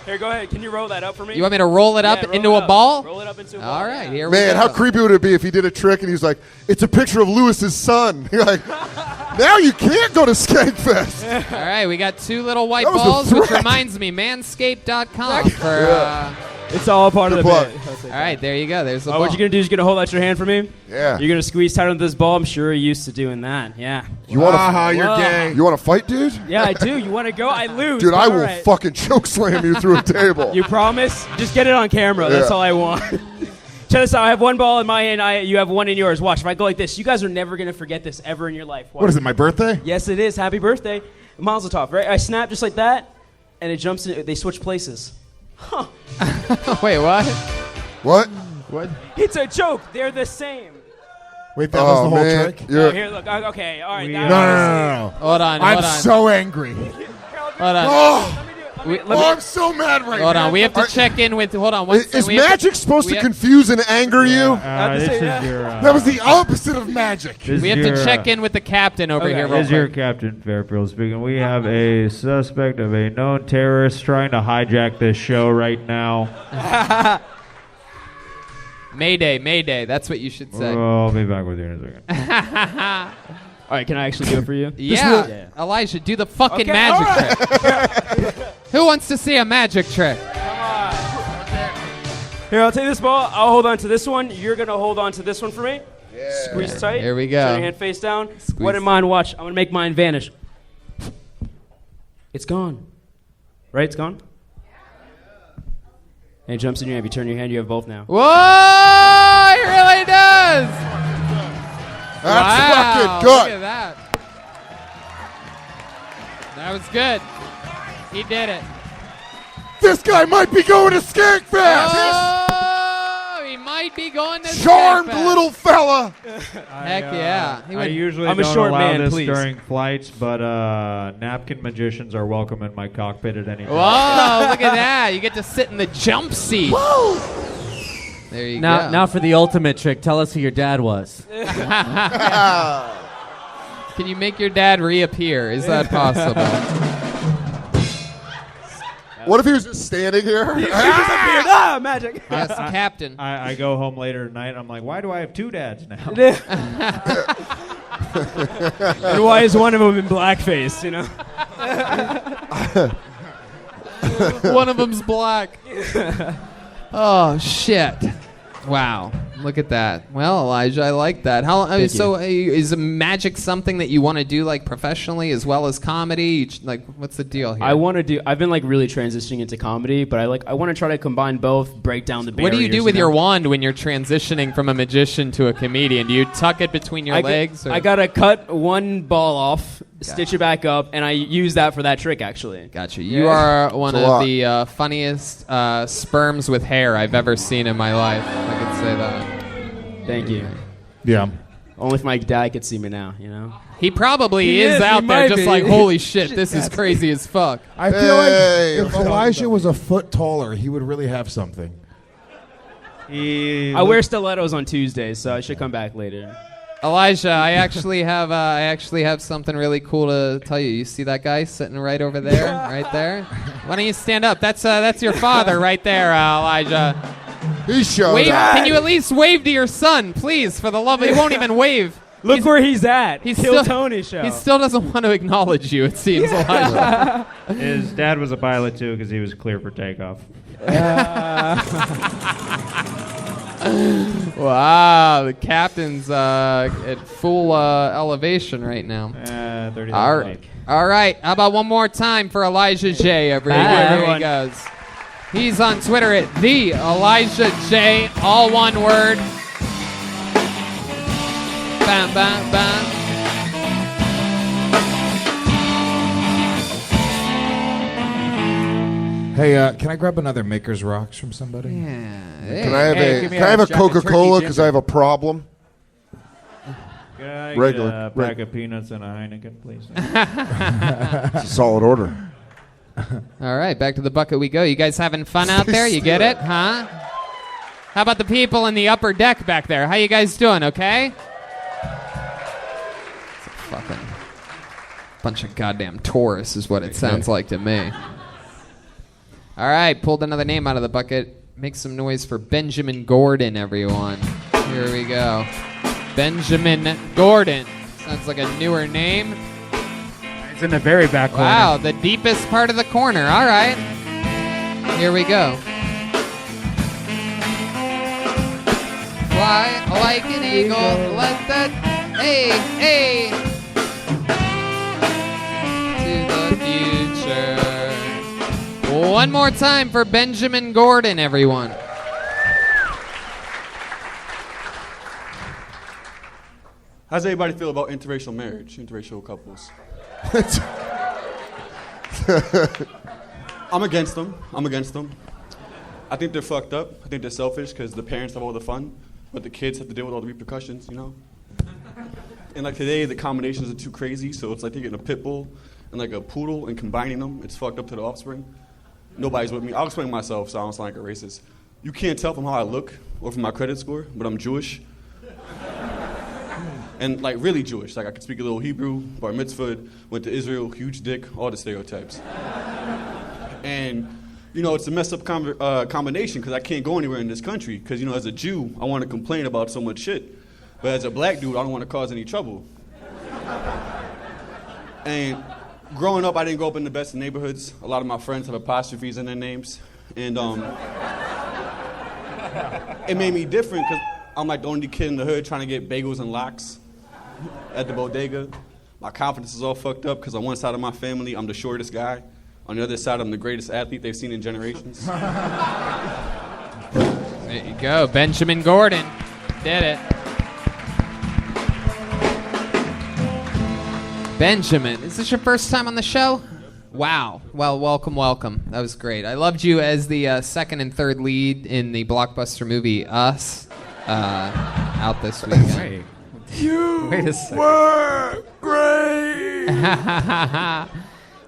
Here, go ahead. Can you roll that up for me? You want me to roll it up Yeah, roll into it a up. ball? Roll it up into a ball. All right, yeah. here we Man, go. how creepy would it be if he did a trick and he was like, it's a picture of Lewis's son. You're like, now you can't go to Skankfest. All right, we got two little white That was a balls, which threat. reminds me, manscaped.com for. It's all a part of the plug. bit. All right, there you go. There's the ball. What you're going to do is you're going to hold out your hand for me? Yeah. You're going to squeeze tight on this ball. I'm sure you're used to doing that. Yeah. You want You're Whoa. gay. You want to fight, dude? Yeah, I do. You want to go? I lose. Dude, but I all will right. fucking choke slam you through a table. You promise? Just get it on camera. That's Yeah. all I want. Check this out. I have one ball in my hand. You have one in yours. Watch. If I go like this, you guys are never going to forget this ever in your life. Watch. What is it, my birthday? Yes, it is. Happy birthday. Mazel tov, right? I snap just like that, and it jumps in. They switch places. Huh. Wait, what? What? What? It's a joke. They're the same. Wait, that was the whole man. trick? You're- Oh, here, look. Okay, all right. No, no. Hold on, I'm hold on. so angry. Hold on. Oh, We- I'm so mad right now. Hold on, we have to check in with. Hold on. One Is second. We have magic supposed we to have- confuse and anger you? This is your. That was the opposite of magic. We have to check in with the captain over here. Real This is your quick. Captain Fairfield speaking. We have a suspect of a known terrorist trying to hijack this show right now. Mayday, Mayday. That's what you should say. I'll be back with you in a second. All right, can I actually do it for you? Yeah. Elijah, do the fucking Okay, magic trick. Who wants to see a magic trick? Here, I'll take this ball. I'll hold on to this one. You're going to hold on to this one for me. Yeah. Squeeze tight. Here we go. Turn your hand face down. Squeeze. What in mine? Watch. I'm going to make mine vanish. It's gone. Right? It's gone? And it jumps in your hand. If you turn your hand, you have both now. Whoa! He really does! That's fucking Look good. at that. That was good. He did it. This guy might be going to Skankfest. Oh, he might be going to Charmed Skankfest. little fella. Heck yeah. He I went- usually I'm a don't short allow man, this please. during flights, but napkin magicians are welcome in my cockpit at any time. Whoa, look at that. You get to sit in the jump seat. There you go. Now for the ultimate trick. Tell us who your dad was. Can you make your dad reappear? Is that possible? What if he was just standing here? Ah, magic. Yes, Captain. I go home later at night. I'm like, why do I have two dads now? And why is one of them in blackface, you know? One of them's black. Oh, shit. Wow. Look at that. Well, Elijah, I like that. Is magic something that you want to do like professionally as well as comedy? Like, what's the deal here? I've been like really transitioning into comedy, but I want to try to combine both, break down the barriers. What do you do with know? your wand when you're transitioning from a magician to a comedian? Do you tuck it between your legs? Or? I gotta cut one ball off, stitch it back up, and I use that for that trick actually. Gotcha. You are one It's a of lot. the funniest sperms with hair I've ever seen in my life. I could say that. Thank you. Yeah. Only if my dad could see me now, you know. He probably He is is, out he there might just be. like, holy shit, this is crazy as fuck. I feel Hey. like if Elijah was a foot taller, he would really have something. I wear stilettos on Tuesdays, so I should come back later. Elijah, I actually have something really cool to tell you. You see that guy sitting right over there, right there? Why don't you stand up? That's your father right there, Elijah. He showed Wave, up. can you at least wave to your son, please? For the love of, he won't even wave. Look where he's at. He's Kill still- Tony show. He still doesn't want to acknowledge you. It seems, Elijah. His dad was a pilot too because he was clear for takeoff. Wow, the captain's at full elevation right now. 30,000 All right. How about one more time for Elijah J over here? Here he goes. He's on Twitter at the Elijah J, all one word. Bam, bam, bam. Hey, can I grab another Maker's Rocks from somebody? Yeah. Can I have a Coca-Cola because I have a problem? Can I Regular. get a pack of peanuts and a Heineken, please? It's a solid order. All right, back to the bucket we go. You guys having fun out there? You get it, huh? How about the people in the upper deck back there? How you guys doing, okay? It's a fucking bunch of goddamn tourists is what it sounds like to me. All right, pulled another name out of the bucket. Make some noise for Benjamin Gordon, everyone. Here we go. Benjamin Gordon. Sounds like a newer name. He's in the very back corner. Wow, the deepest part of the corner. All right. Here we go. Fly like an eagle. Let that. Hey, hey. To the future. One more time for Benjamin Gordon, everyone. How does everybody feel about interracial marriage, interracial couples? I'm against them. I think they're fucked up. I think they're selfish because the parents have all the fun, but the kids have to deal with all the repercussions, you know? And like today, the combinations are too crazy, so it's like they're getting a pit bull and like a poodle and combining them. It's fucked up to the offspring. Nobody's with me. I'll explain myself so I don't sound like a racist. You can't tell from how I look or from my credit score, but I'm Jewish. And like really Jewish. Like I could speak a little Hebrew, bar mitzvah, went to Israel, huge dick, all the stereotypes. And you know, it's a messed up combination because I can't go anywhere in this country because, you know, as a Jew, I want to complain about so much shit. But as a black dude, I don't want to cause any trouble. And growing up, I didn't grow up in the best of neighborhoods. A lot of my friends have apostrophes in their names. And it made me different because I'm like the only kid in the hood trying to get bagels and lox at the bodega. My confidence is all fucked up because on one side of my family, I'm the shortest guy. On the other side, I'm the greatest athlete they've seen in generations. There you go. Benjamin Gordon did it. Benjamin, is this your first time on the show? Wow. Well, welcome. That was great. I loved you as the second and third lead in the blockbuster movie Us out this weekend. Wait a second. Were great.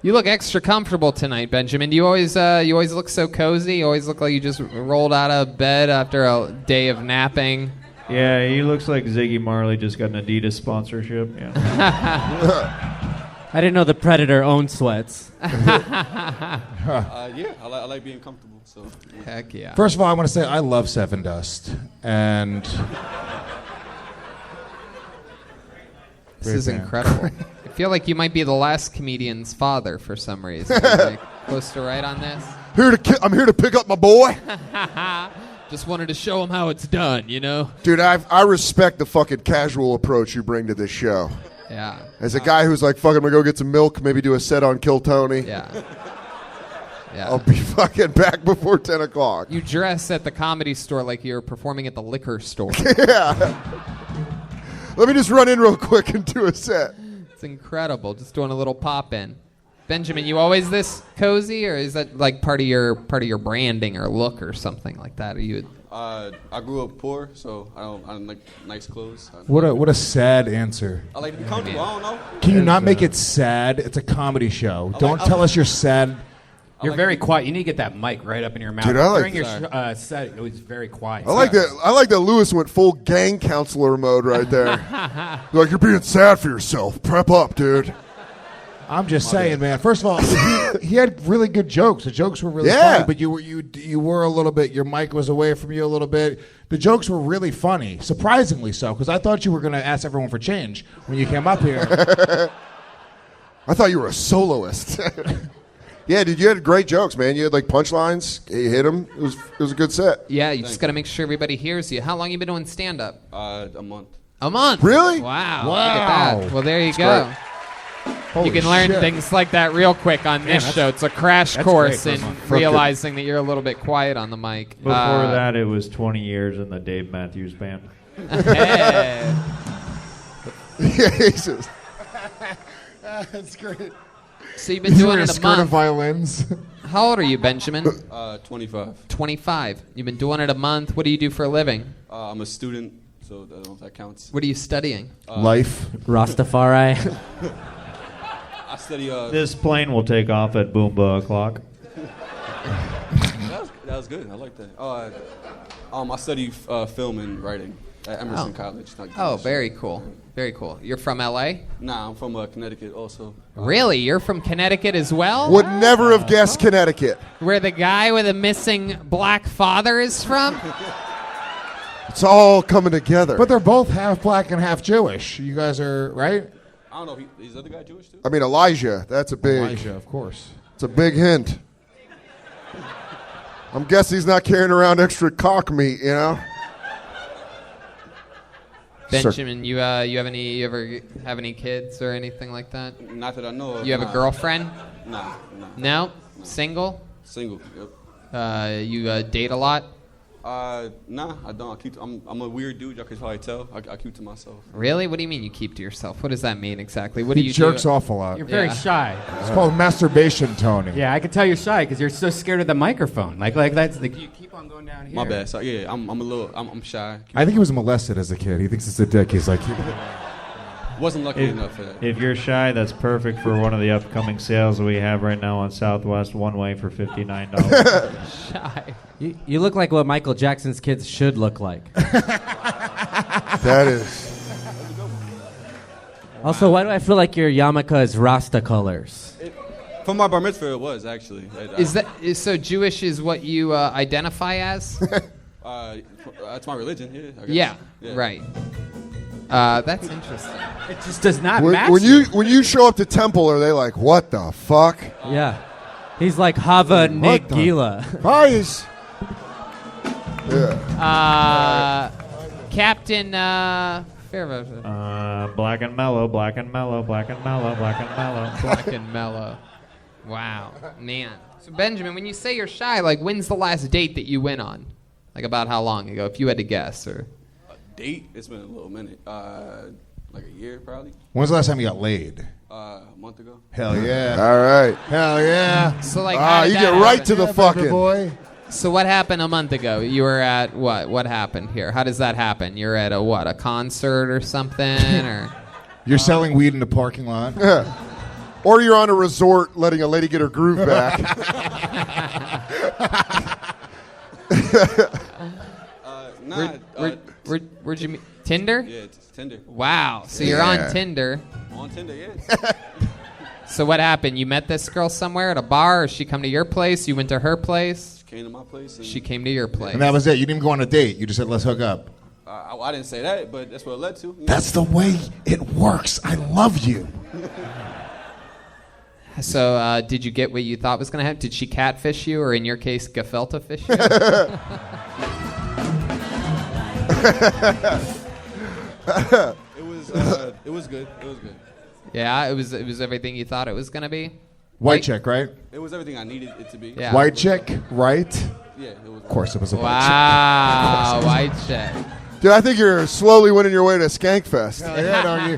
You look extra comfortable tonight, Benjamin. You always look so cozy. You always look like you just rolled out of bed after a day of napping. Yeah, he looks like Ziggy Marley just got an Adidas sponsorship. Yeah. I didn't know the Predator owned sweats. Yeah, I like being comfortable. So yeah. Heck yeah. First of all, I want to say I love Seven Dust, and This is incredible. I feel like you might be the last comedian's father for some reason. Like, close to right on this. I'm here to pick up my boy. Just wanted to show him how it's done, you know? Dude, I respect the fucking casual approach you bring to this show. Yeah. As a guy who's like, fucking, I'm gonna go get some milk, maybe do a set on Kill Tony. Yeah. I'll be fucking back before 10 o'clock. You dress at the Comedy Store like you're performing at the liquor store. Yeah. Let me just run in real quick and do a set. It's incredible. Just doing a little pop-in. Benjamin, you always this cozy, or is that like part of your branding or look or something like that? Are you? I grew up poor, so I don't like nice clothes. what a sad answer. I like to be comfortable. I don't know. Can you not make it sad? It's a comedy show. Don't tell us you're sad. You're very quiet. You need to get that mic right up in your mouth. Dude, I like During your set, it was very quiet. I like that Lewis went full gang counselor mode right there. Like, you're being sad for yourself. Prep up, dude. I'm just saying, man. First of all, he had really good jokes. The jokes were really funny, but you were a little bit. Your mic was away from you a little bit. The jokes were really funny, surprisingly so, because I thought you were going to ask everyone for change when you came up here. I thought you were a soloist. Yeah, dude, you had great jokes, man. You had like punchlines. You hit them. It was a good set. Yeah, you just got to make sure everybody hears you. How long you been doing stand-up? A month. A month. Really? Wow. Look at that. Well, there you go. You can learn things like that real quick on this show. It's a crash course in realizing that you're a little bit quiet on the mic. Before that, it was 20 years in the Dave Matthews Band. Hey. Jesus. That's great. So you've been doing it a skirt of month. violins. How old are you, Benjamin? 25. 25. You've been doing it a month. What do you do for a living? I'm a student, so I don't know if that counts. What are you studying? Life. Rastafari. I study. This plane will take off at Boomba o'clock. That was good. I like that. I study film and writing at Emerson College. Oh, very cool. Very cool. You're from L.A.? Nah, I'm from Connecticut also. Really? You're from Connecticut as well? Would never have guessed Connecticut. Where the guy with a missing black father is from? It's all coming together. But they're both half black and half Jewish. You guys are, right? I don't know. Is the other guy Jewish too? I mean, Elijah. That's a big. Elijah, of course. It's a big hint. I'm guessing he's not carrying around extra cock meat, you know? Benjamin, you ever have any kids or anything like that? Not that I know of. You have a girlfriend? Nah. No? Single? Single. Yep. You date a lot? Nah, I don't. I'm a weird dude. Y'all can probably tell. I keep to myself. Really? What do you mean you keep to yourself? What does that mean exactly? What do you jerks do? off a lot. You're very shy. It's called masturbation, Tony. Yeah, I can tell you're shy because you're so scared of the microphone. Like that's like you keep on going down here. My bad. So yeah, I'm shy. I think he was molested as a kid. He thinks it's a dick. He's like... Wasn't lucky enough for that. If you're shy, that's perfect for one of the upcoming sales we have right now on Southwest, one way for $59. Shy. You look like what Michael Jackson's kids should look like. That is. Also, why do I feel like your yarmulke is Rasta colors? For my bar mitzvah, it was actually. So Jewish is what you identify as? That's my religion. Yeah. I guess. Yeah. Right. That's interesting. It just does not match. When you show up to temple, are they like, what the fuck? Yeah. He's like Hava Nigila. Guys. Yeah. Captain Fairvote. Black and mellow, black and mellow, black and mellow, black and mellow. Black and mellow. Wow. Man. So Benjamin, when you say you're shy, like when's the last date that you went on? Like about how long ago, if you had to guess? Or date? It's been a little minute. Like a year, probably. When's the last time you got laid? A month ago. Hell yeah. All right. Hell yeah. So like, you get right to the fucking. Boy. So what happened a month ago? You were at what? What happened here? How does that happen? You're at a concert or something, or you're selling weed in the parking lot? Yeah. Or you're on a resort letting a lady get her groove back. Where'd you meet? Tinder? Yeah, it's Tinder. Wow. So you're on Tinder. On Tinder, yeah. So what happened? You met this girl somewhere at a bar, or she come to your place? You went to her place? She came to my place. She came to your place. And that was it. You didn't even go on a date. You just said, let's hook up. I didn't say that, but that's what it led to. That's the way it works. I love you. So did you get what you thought was going to happen? Did she catfish you, or in your case, gefilte fish you? It was good. Yeah, it was everything you thought it was going to be? White chick, right? It was everything I needed it to be. Yeah. White chick, right? Yeah, it was. Of course it was a white Wow, white chick. Dude, I think you're slowly winning your way to Skankfest. Yeah, dog, you.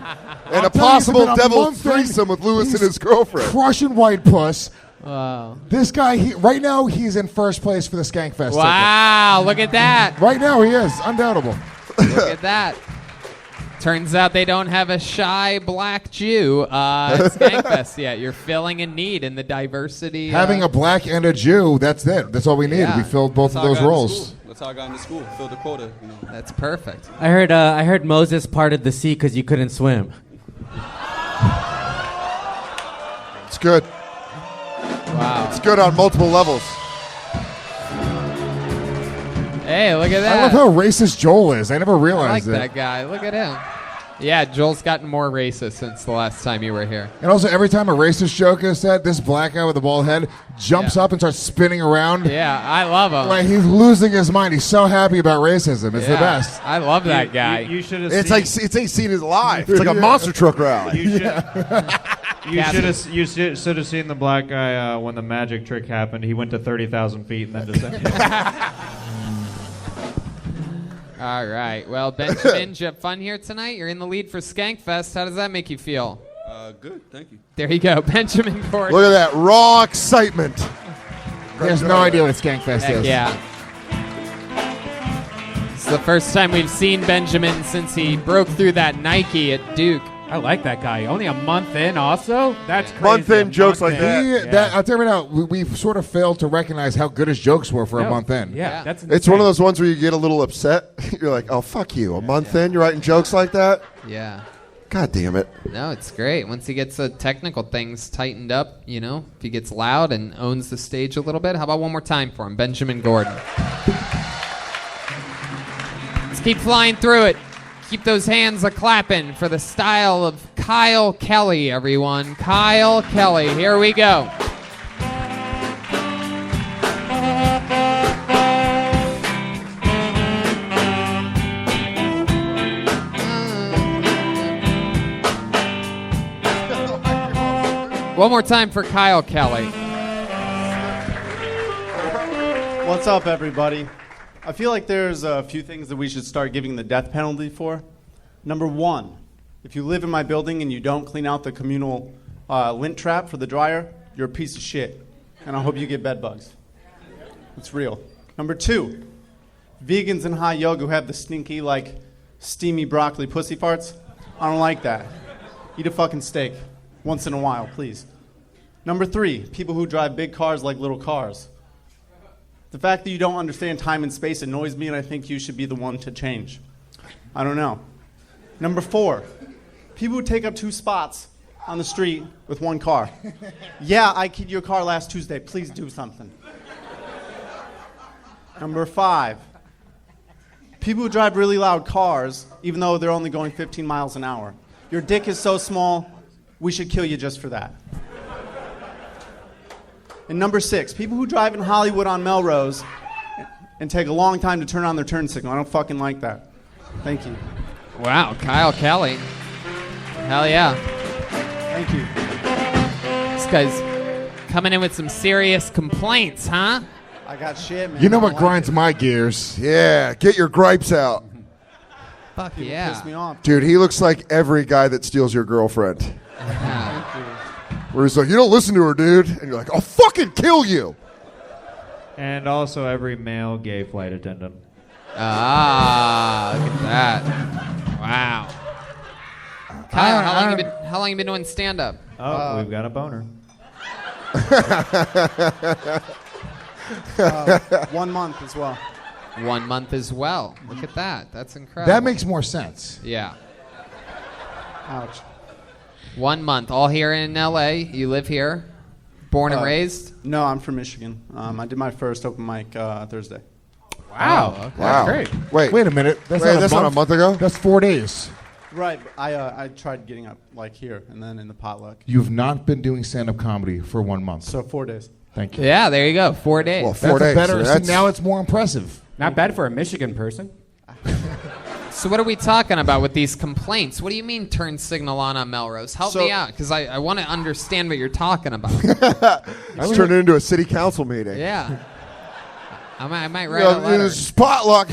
And a possible devil threesome with Lewis and his girlfriend. Crushing white puss. Wow. This guy, right now, he's in first place for the Skankfest. Wow, look at that. Right now, he is. Undoubtable. Look at that. Turns out they don't have a shy black Jew at Skankfest yet. You're filling a need in the diversity. Having a black and a Jew, that's it. That's all we need. Yeah. We filled both of those roles. That's how I got into school. Filled the quota. You know. That's perfect. I heard Moses parted the sea because you couldn't swim. It's good. Wow. It's good on multiple levels. Hey, look at that. I love how racist Joel is. I never realized I like that guy. Look at him. Yeah, Joel's gotten more racist since the last time you were here. And also, every time a racist joke is said, this black guy with the bald head jumps up and starts spinning around. Yeah, I love him. Like he's losing his mind. He's so happy about racism. It's the best. I love that guy. You should have It's like it's seen his live. It's like a monster truck rally. You should. You should have seen the black guy when the magic trick happened. He went to 30,000 feet and then descended. All right. Well, Benjamin, did you have fun here tonight? You're in the lead for Skankfest. How does that make you feel? Good, thank you. There you go, Benjamin Gordon. Look at that raw excitement. He has no idea what Skankfest is. Yeah. It's the first time we've seen Benjamin since he broke through that Nike at Duke. I like that guy. Only a month in, also? That's crazy. Month in, jokes like that. I'll tell you right now, we've sort of failed to recognize how good his jokes were for a month in. Yeah, that's It's one of those ones where you get a little upset. You're like, oh, fuck you. A month in, you're writing jokes like that? Yeah. God damn it. No, it's great. Once he gets the technical things tightened up, if he gets loud and owns the stage a little bit. How about one more time for him, Benjamin Gordon? Let's keep flying through it. Keep those hands a-clapping for the style of Kyle Kelly, everyone. Kyle Kelly, here we go. One more time for Kyle Kelly. What's up, everybody? I feel like there's a few things that we should start giving the death penalty for. Number one, if you live in my building and you don't clean out the communal lint trap for the dryer, you're a piece of shit. And I hope you get bed bugs. It's real. Number two, vegans in hot yoga who have the stinky, steamy broccoli pussy farts, I don't like that. Eat a fucking steak once in a while, please. Number three, people who drive big cars like little cars. The fact that you don't understand time and space annoys me, and I think you should be the one to change. I don't know. Number four, people who take up 2 spots on the street with 1 car. Yeah, I keyed your car last Tuesday. Please do something. Number 5, people who drive really loud cars, even though they're only going 15 miles an hour. Your dick is so small, we should kill you just for that. And number 6, people who drive in Hollywood on Melrose and take a long time to turn on their turn signal. I don't fucking like that. Thank you. Wow, Kyle Kelly. Hell yeah. Thank you. This guy's coming in with some serious complaints, huh? I got shit, man. You know what grinds my gears? Yeah, get your gripes out. Fuck People yeah. piss me off. Dude, he looks like every guy that steals your girlfriend. Thank you. Where he's like, you don't listen to her, dude. And you're like, I'll fucking kill you. And also every male gay flight attendant. Ah, look at that. Wow. Kyle, how long you been doing stand-up? Oh, we've got a boner. 1 month as well. 1 month as well. Look at that. That's incredible. That makes more sense. Yeah. Ouch. 1 month. All here in L.A. You live here? Born and raised? No, I'm from Michigan. I did my first open mic Thursday. Wow. Oh, okay. Wow. Great. Wait a minute. That's not a month ago? That's 4 days. Right. I tried getting up here and then in the potluck. You've not been doing stand-up comedy for 1 month. So 4 days. Thank you. Yeah, there you go. 4 days. Well, 4 days. Better. So Now it's more impressive. Not bad for a Michigan person. So what are we talking about with these complaints? What do you mean turn signal on Melrose? Help me out, because I want to understand what you're talking about. It's turned into a city council meeting. Yeah. I might write a letter. It's potluck.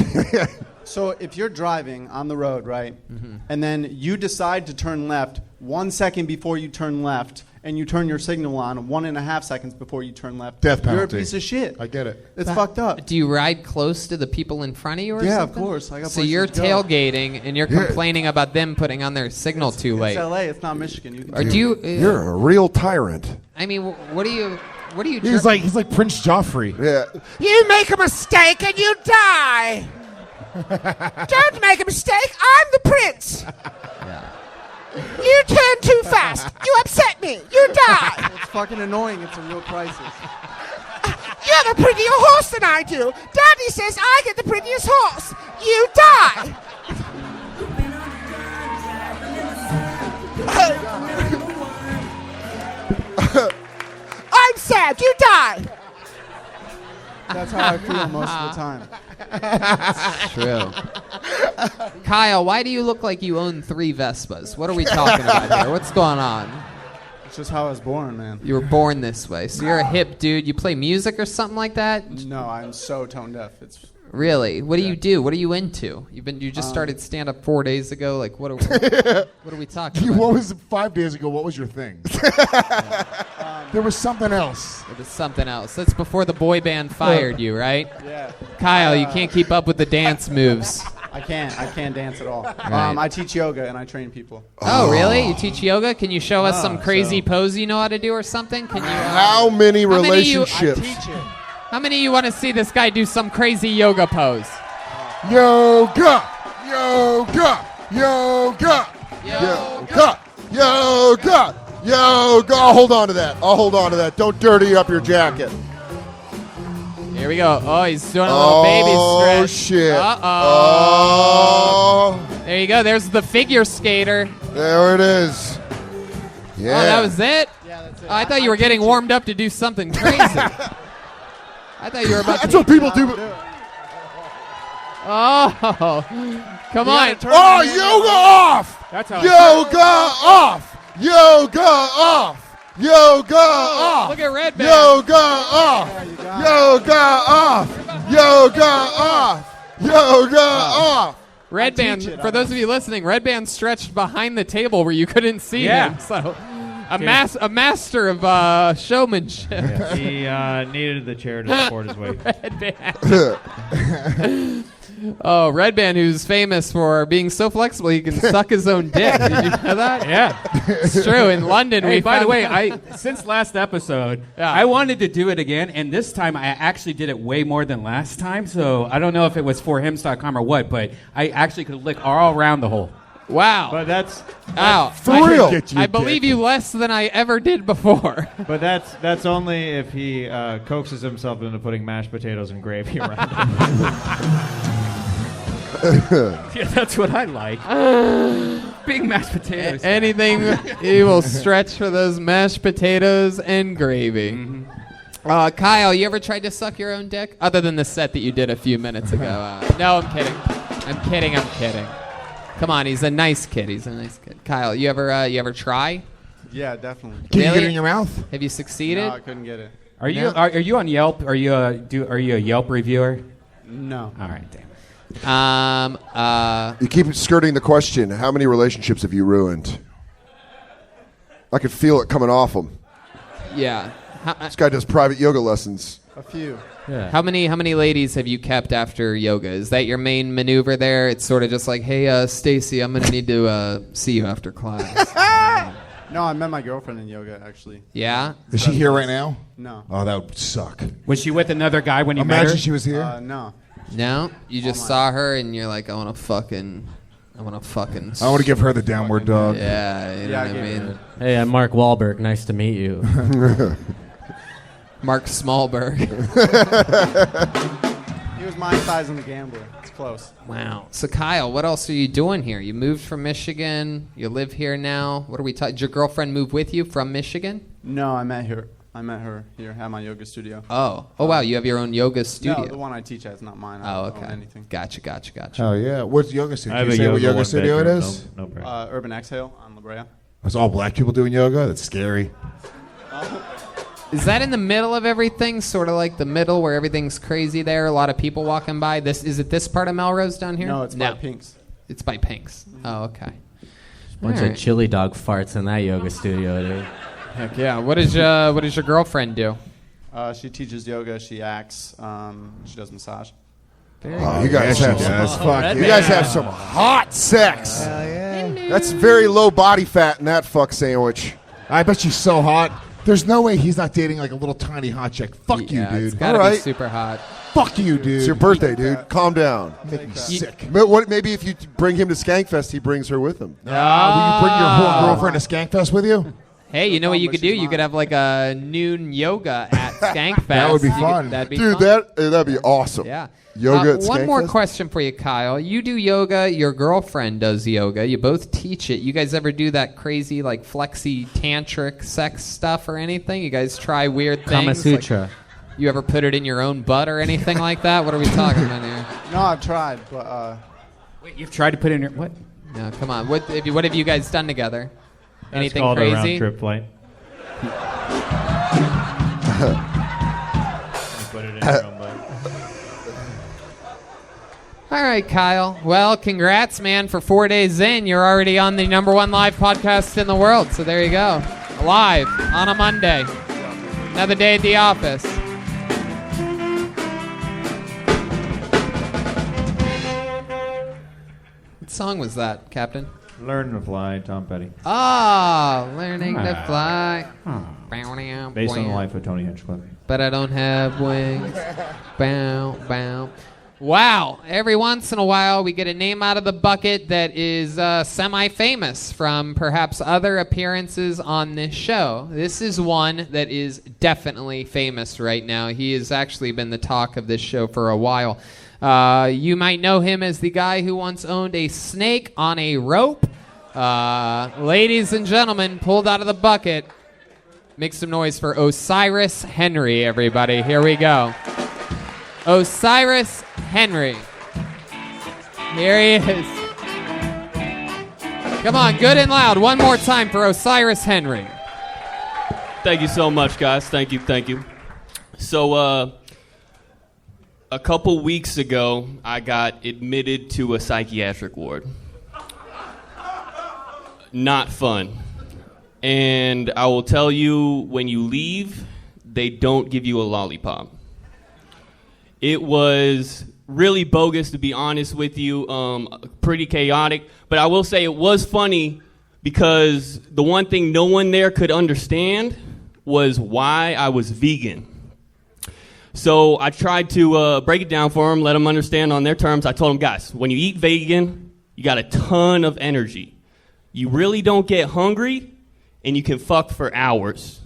So if you're driving on the road, right, and then you decide to turn left 1 second before you turn left, and you turn your signal on 1.5 seconds before you turn left, Death penalty. you're a piece of shit. I get it. It's fucked up. Do you ride close to the people in front of you or Yeah, something? of course. I got So places you're to go. tailgating, and you're complaining about them putting on their signal too late. It's LA. It's not Michigan. You can Or do you... You're a real tyrant. I mean, what do you... He's like Prince Joffrey. Yeah. You make a mistake and you die. Don't make a mistake. I'm the prince. You turn too fast. You upset me. You die. It's fucking annoying. It's a real crisis. You have a prettier horse than I do. Daddy says I get the prettiest horse. You die. I'm sad. You die. That's how I feel most of the time. It's true. Kyle, why do you look like you own 3 Vespas? What are we talking about here? What's going on? Just how I was born, man. You were born this way. So you're a hip dude. You play music or something like that? No, I'm so tone deaf. It's Really? What do you do? What are you into? You just started stand up 4 days ago. Like what are we talking about? What was 5 days ago? What was your thing? There was something else. It was something else. That's before the boy band fired you, right? Yeah. Kyle, you can't keep up with the dance moves. I can't dance at all. Right. I teach yoga and I train people. Oh, really? You teach yoga? Can you show us some crazy pose you know how to do or something? Can you? How many relationships? I teach it. How many of you want to see this guy do some crazy yoga pose? Yoga, yoga, yoga, yoga, yoga, yoga. I'll hold on to that. Don't dirty up your jacket. Here we go. Oh, he's doing a little baby stretch. Oh, shit. Uh-oh. There you go. There's the figure skater. There it is. Yeah. Oh, that was it? Yeah, that's it. Oh, I thought you were getting warmed up to do something crazy. I thought you were about That's to... what people do. Oh, come on. Oh, yoga off. That's how Yoga off. Yoga off. Yoga off. Look at Redban. Yoga off. Yoga off. Yoga off. Yoga off. Redban, for those of you listening, Redban stretched behind the table where you couldn't see him. So, a master of showmanship. Yeah. He needed the chair to support his weight. Redban. Oh, Redban, who's famous for being so flexible he can suck his own dick. Did you know that? Yeah. It's true. In London, Hey, by the found way, out- since last episode, Yeah. I wanted to do it again, and this time I actually did it way more than last time. So I don't know if it was for hims.com or what, but I actually could lick all around the hole. Wow. But that's Ow. For real. I believe you less than I ever did before. But that's only if he coaxes himself into putting mashed potatoes and gravy around him. Yeah, that's what I like. Big mashed potatoes. Anything, he will stretch for those mashed potatoes and gravy. Mm-hmm. Kyle, you ever tried to suck your own dick? Other than the set that you did a few minutes ago. No, I'm kidding. I'm kidding. Come on, he's a nice kid. Kyle, you ever try? Yeah, definitely. Can you get it in your mouth? Have you succeeded? No, I couldn't get it. Are you on Yelp? Are you a Yelp reviewer? No. All right, damn. You keep skirting the question. How many relationships have you ruined? I could feel it coming off him. Yeah. This guy does private yoga lessons. A few. Yeah. How many ladies have you kept after yoga? Is that your main maneuver there? It's sort of just like, hey, Stacy, I'm gonna need to see you after class. No, I met my girlfriend in yoga, actually. Yeah? Is she here right now? No. Oh, that would suck. Was she with another guy when you met her? Imagine she was here. No. No? You just saw her and you're like, I want to fucking. I want to give her the downward dog. Yeah, you know what I mean? Hey, I'm Mark Wahlberg. Nice to meet you. Mark Smallberg. He was my size in the Gambler. It's close. Wow. So, Kyle, what else are you doing here? You moved from Michigan. You live here now. What are we talking? Did your girlfriend move with you from Michigan? No, I met her here at my yoga studio. Oh, wow. You have your own yoga studio. No, the one I teach at is not mine. I don't own anything. Gotcha. Oh, yeah. What's yoga studio? I have Can you a say what yoga yoga studio it bedroom, is? No problem. Urban Exhale on La Brea. It's all black people doing yoga? That's scary. Is that in the middle of everything? Sort of like the middle where everything's crazy there? A lot of people walking by? Is it this part of Melrose down here? No, it's by Pink's. It's by Pink's. Oh, okay. Bunch of chili dog farts in that yoga studio, dude. Heck yeah. What does your girlfriend do? She teaches yoga. She acts. She does massage. Oh, you guys have some. You guys have some hot sex. Hell yeah. That's very low body fat in that fuck sandwich. I bet she's so hot. There's no way he's not dating like a little tiny hot chick. Fuck you, dude. It's gotta be super hot. Fuck you, dude. It's your birthday, dude. Calm down. Make me sick. Maybe if you bring him to Skankfest, he brings her with him. Will you bring your whole girlfriend to Skankfest with you? Hey, you know what you could do? You could have like a noon yoga at Skankfest. That would be fun. That'd be Dude, fun. that'd be awesome. Yeah. Yoga at one more Skankfest? question for you, Kyle. You do yoga. Your girlfriend does yoga. You both teach it. You guys ever do that crazy, like, flexi tantric sex stuff or anything? You guys try weird things? Kama Sutra. Like, you ever put it in your own butt or anything like that? What are we talking about here? No, I've tried, but Wait, you've tried to put in your what? No, come on. What have you guys done together? That's Anything called a crazy? round trip flight. Put it in your own butt. All right, Kyle. Well, congrats, man. For 4 days in, you're already on the #1 live podcast in the world. So there you go. Live on a Monday. Another day at the office. What song was that, Captain? Learn to Fly, Tom Petty. Ah, learning to fly. Based on the life of Tony Hinchcliffe. But I don't have wings. Bow, bow. Wow. Every once in a while, we get a name out of the bucket that is semi-famous from perhaps other appearances on this show. This is one that is definitely famous right now. He has actually been the talk of this show for a while. You might know him as the guy who once owned a snake on a rope. Ladies and gentlemen, pulled out of the bucket. Make some noise for Osiris Henry, everybody. Here we go. Osiris Henry. Here he is. Come on, good and loud. One more time for Osiris Henry. Thank you so much, guys. Thank you. So, a couple weeks ago, I got admitted to a psychiatric ward. Not fun. And I will tell you, when you leave, they don't give you a lollipop. It was really bogus, to be honest with you, pretty chaotic. But I will say it was funny because the one thing no one there could understand was why I was vegan. So I tried to break it down for them, let them understand on their terms. I told them, guys, when you eat vegan, you got a ton of energy. You really don't get hungry, and you can fuck for hours.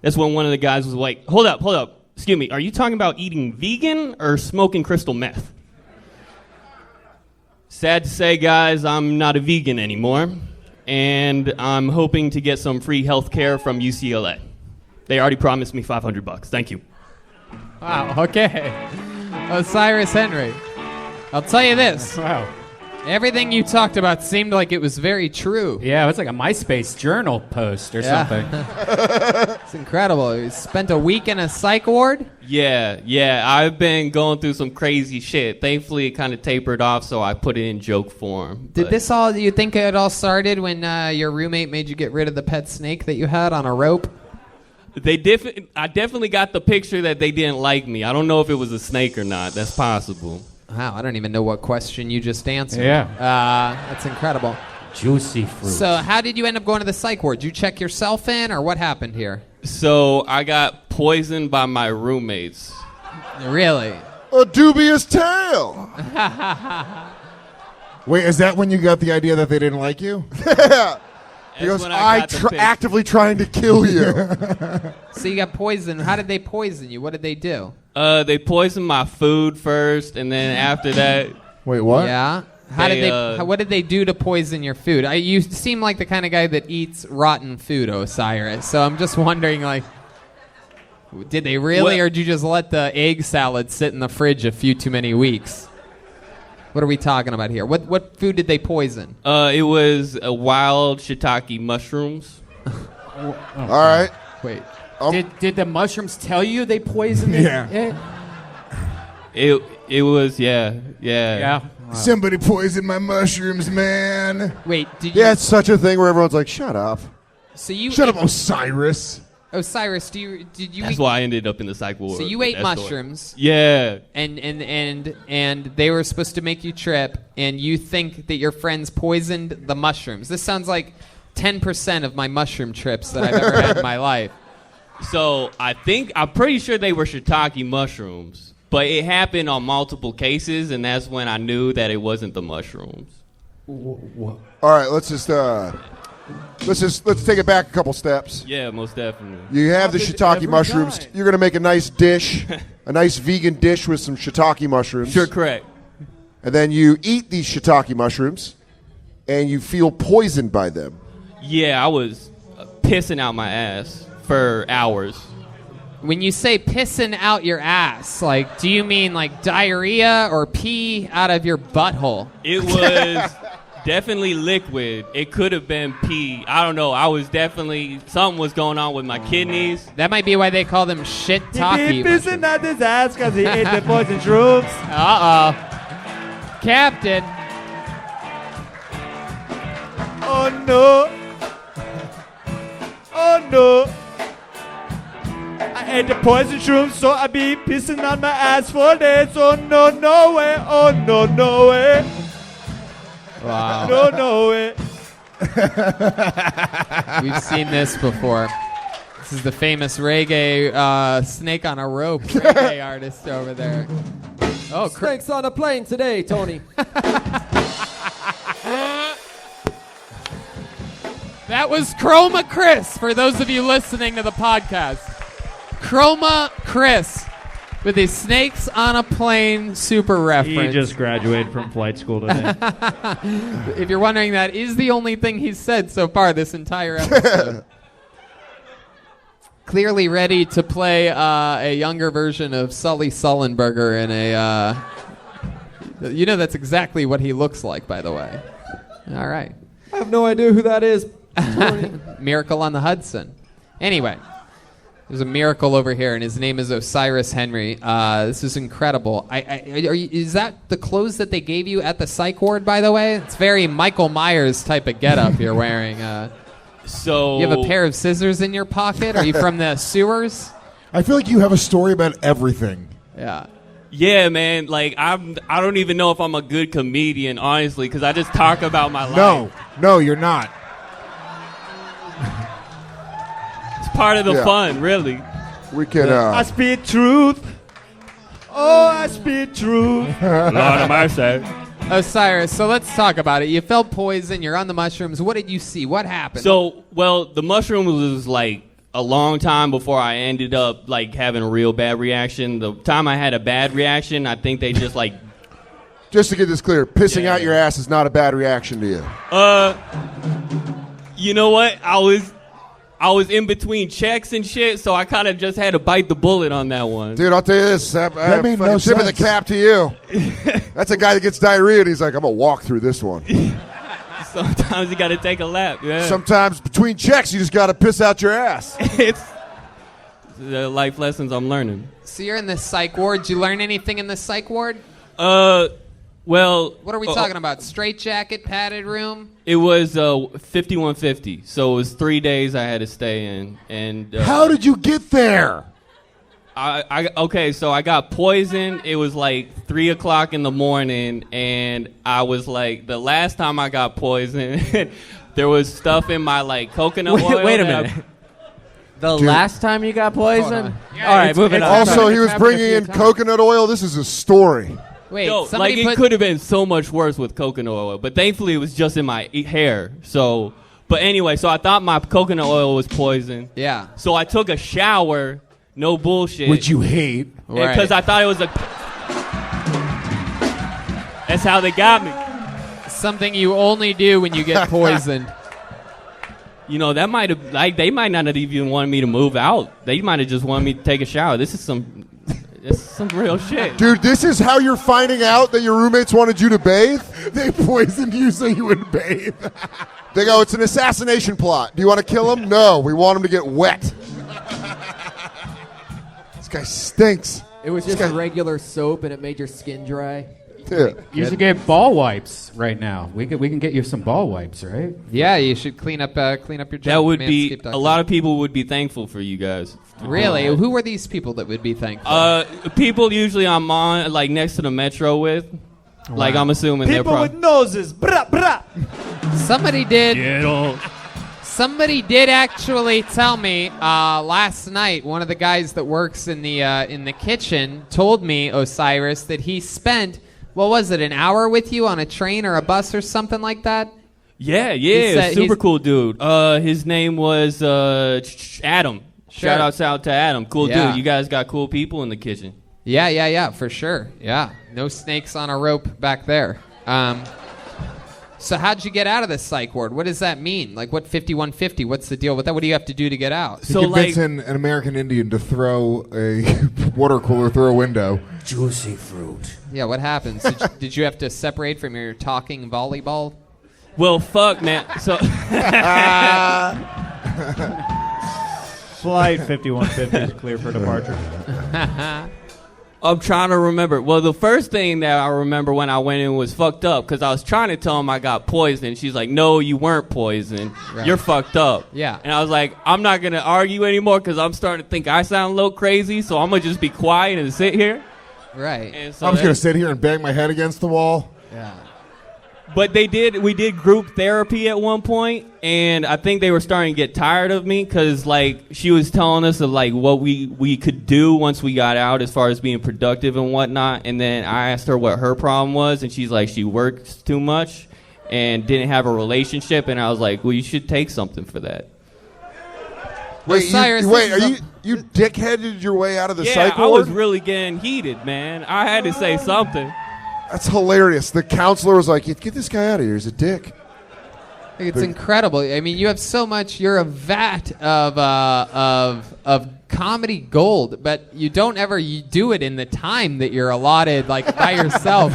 That's when one of the guys was like, hold up. Excuse me, are you talking about eating vegan or smoking crystal meth? Sad to say, guys, I'm not a vegan anymore, and I'm hoping to get some free health care from UCLA. They already promised me $500. Thank you. Wow, okay. Osiris Henry. I'll tell you this. Wow. Everything you talked about seemed like it was very true. Yeah, it was like a MySpace journal post or something. It's incredible. You spent a week in a psych ward? Yeah. I've been going through some crazy shit. Thankfully, it kind of tapered off, so I put it in joke form. Did this all, you think it all started when your roommate made you get rid of the pet snake that you had on a rope? I definitely got the picture that they didn't like me. I don't know if it was a snake or not. That's possible. Wow, I don't even know what question you just answered. Yeah. That's incredible. Juicy fruit. So how did you end up going to the psych ward? Did you check yourself in, or what happened here? So I got poisoned by my roommates. Really? A dubious tale. Wait, is that when you got the idea that they didn't like you? Yeah. He goes, actively trying to kill you. So you got poisoned. How did they poison you? What did they do? They poisoned my food first, and then after that... Wait, what? Yeah. What did they do to poison your food? You seem like the kind of guy that eats rotten food, Osiris. So I'm just wondering, like, did they really, or did you just let the egg salad sit in the fridge a few too many weeks? What are we talking about here? What food did they poison? It was wild shiitake mushrooms. All right. Wait. Did the mushrooms tell you they poisoned it? Yeah. It was, yeah. Wow. Somebody poisoned my mushrooms, man. Wait, did you... Yeah, it's such a thing where everyone's like, shut up. So you Shut up, Osiris. Osiris, did you That's why I ended up in the psych ward. So you ate mushrooms. Yeah. And they were supposed to make you trip, and you think that your friends poisoned the mushrooms. This sounds like 10% of my mushroom trips that I've ever had in my life. So I'm pretty sure they were shiitake mushrooms, but it happened on multiple cases, and that's when I knew that it wasn't the mushrooms. All right, let's take it back a couple steps. Yeah, most definitely. You have the shiitake mushrooms. Time. You're gonna make a nice dish, a nice vegan dish with some shiitake mushrooms. Sure, correct. And then you eat these shiitake mushrooms, and you feel poisoned by them. Yeah, I was pissing out my ass for hours. When you say pissing out your ass, like, do you mean like diarrhea or pee out of your butthole? It was Definitely liquid. It could have been pee. I don't know. I was definitely something was going on with my kidneys. That might be why they call them shit talkie. He be pissing out his ass because he ate the poison shrooms. Captain. Oh no. Oh no. I ate the poison shrooms, so I be pissing on my ass for days. Oh no, no way. Oh no, no way. Wow. No, no way. We've seen this before. This is the famous reggae snake on a rope reggae artist over there. Oh, Snakes on a plane today, Tony. That was Chroma Chris, for those of you listening to the podcast. Chroma Chris with his Snakes on a Plane super reference. He just graduated from flight school today. If you're wondering, that is the only thing he's said so far this entire episode. Clearly ready to play a younger version of Sully Sullenberger in a... you know that's exactly what he looks like, by the way. All right. I have no idea who that is. Miracle on the Hudson. Anyway, there's a miracle over here, and his name is Osiris Henry. This is incredible. Is that the clothes that they gave you at the psych ward, by the way? It's very Michael Myers type of getup you're wearing. So you have a pair of scissors in your pocket? Are you from the sewers? I feel like you have a story about everything. Yeah. Yeah, man. Like I don't even know if I'm a good comedian, honestly, because I just talk about my life. No, you're not. It's part of the fun, really. We can. I speak truth. Oh, I speak truth. Lord of mercy. Osiris, so let's talk about it. You felt poison. You're on the mushrooms. What did you see? What happened? So, well, the mushroom was like a long time before I ended up like having a real bad reaction. The time I had a bad reaction, I think they just like. Just to get this clear, pissing out your ass is not a bad reaction to you. You know what? I was in between checks and shit, so I kind of just had to bite the bullet on that one. Dude, I'll tell you this. That made no tip of the sense. cap to you. That's a guy that gets diarrhea, and he's like, I'm going to walk through this one. Sometimes you got to take a lap. Yeah. Sometimes between checks, you just got to piss out your ass. It's the life lessons I'm learning. So you're in the psych ward. Did you learn anything in the psych ward? Well... What are we talking about? Straight jacket, padded room? It was 5150, so it was 3 days I had to stay in. And How did you get there? Okay, so I got poisoned. It was like 3 o'clock in the morning, and I was like, the last time I got poisoned, there was stuff in my like coconut oil. Wait a minute. Last time you got poisoned? Yeah, all right, moving on. Also, he was bringing in coconut oil. This is a story. Wait, No, like it could have been so much worse with coconut oil, but thankfully it was just in my hair. So, but anyway, so I thought my coconut oil was poison. Yeah. So I took a shower, no bullshit. Which you hate. Because I thought it was a. That's how they got me. Something you only do when you get poisoned. You know, that might have, like, they might not have even wanted me to move out. They might have just wanted me to take a shower. This is some real shit. Dude, this is how you're finding out that your roommates wanted you to bathe? They poisoned you so you would bathe. They go, it's an assassination plot. Do you want to kill him? No, we want him to get wet. This guy stinks. It was just a regular soap and it made your skin dry. Yeah. You should get ball wipes right now. We can get you some ball wipes, right? Yeah, you should clean up your job. That would be, a lot of people would be thankful for you guys. Really? Who were these people that would be thankful? People usually I'm on, like, next to the metro with. Wow. Like, I'm assuming people they're probably... with noses. Brah, brah. Somebody did actually tell me last night. One of the guys that works in the kitchen told me, Osiris, that he spent, what was it, an hour with you on a train or a bus or something like that? Yeah, super cool dude. His name was Adam. Sure. Shout out to Adam. Cool Yeah. dude. You guys got cool people in the kitchen. Yeah, for sure. Yeah, no snakes on a rope back there. So how'd you get out of the psych ward? What does that mean? Like, what 5150? What's the deal with that? What do you have to do to get out? He convinced an American Indian to throw a water cooler through a window. Juicy fruit. Yeah, what happens? Did you have to separate from your talking volleyball Well, fuck, man. So. Flight 5150 is clear for departure. I'm trying to remember. Well, the first thing that I remember when I went in was fucked up because I was trying to tell him I got poisoned. She's like, no, you weren't poisoned. Right. You're fucked up. Yeah. And I was like, I'm not going to argue anymore because I'm starting to think I sound a little crazy, so I'm going to just be quiet and sit here. Right. And so I'm just going to sit here and bang my head against the wall. Yeah. But we did group therapy at one point, and I think they were starting to get tired of me because, like, she was telling us of, like, what we could do once we got out as far as being productive and whatnot. And then I asked her what her problem was, and she's like, she works too much and didn't have a relationship. And I was like, well, you should take something for that. Wait, you dickheaded your way out of the psych ward? I was really getting heated, man. I had to say something. That's hilarious. The counselor was like, get this guy out of here. He's a dick. It's incredible. I mean, you have so much. You're a vat of comedy gold, but you don't ever do it in the time that you're allotted, like by yourself.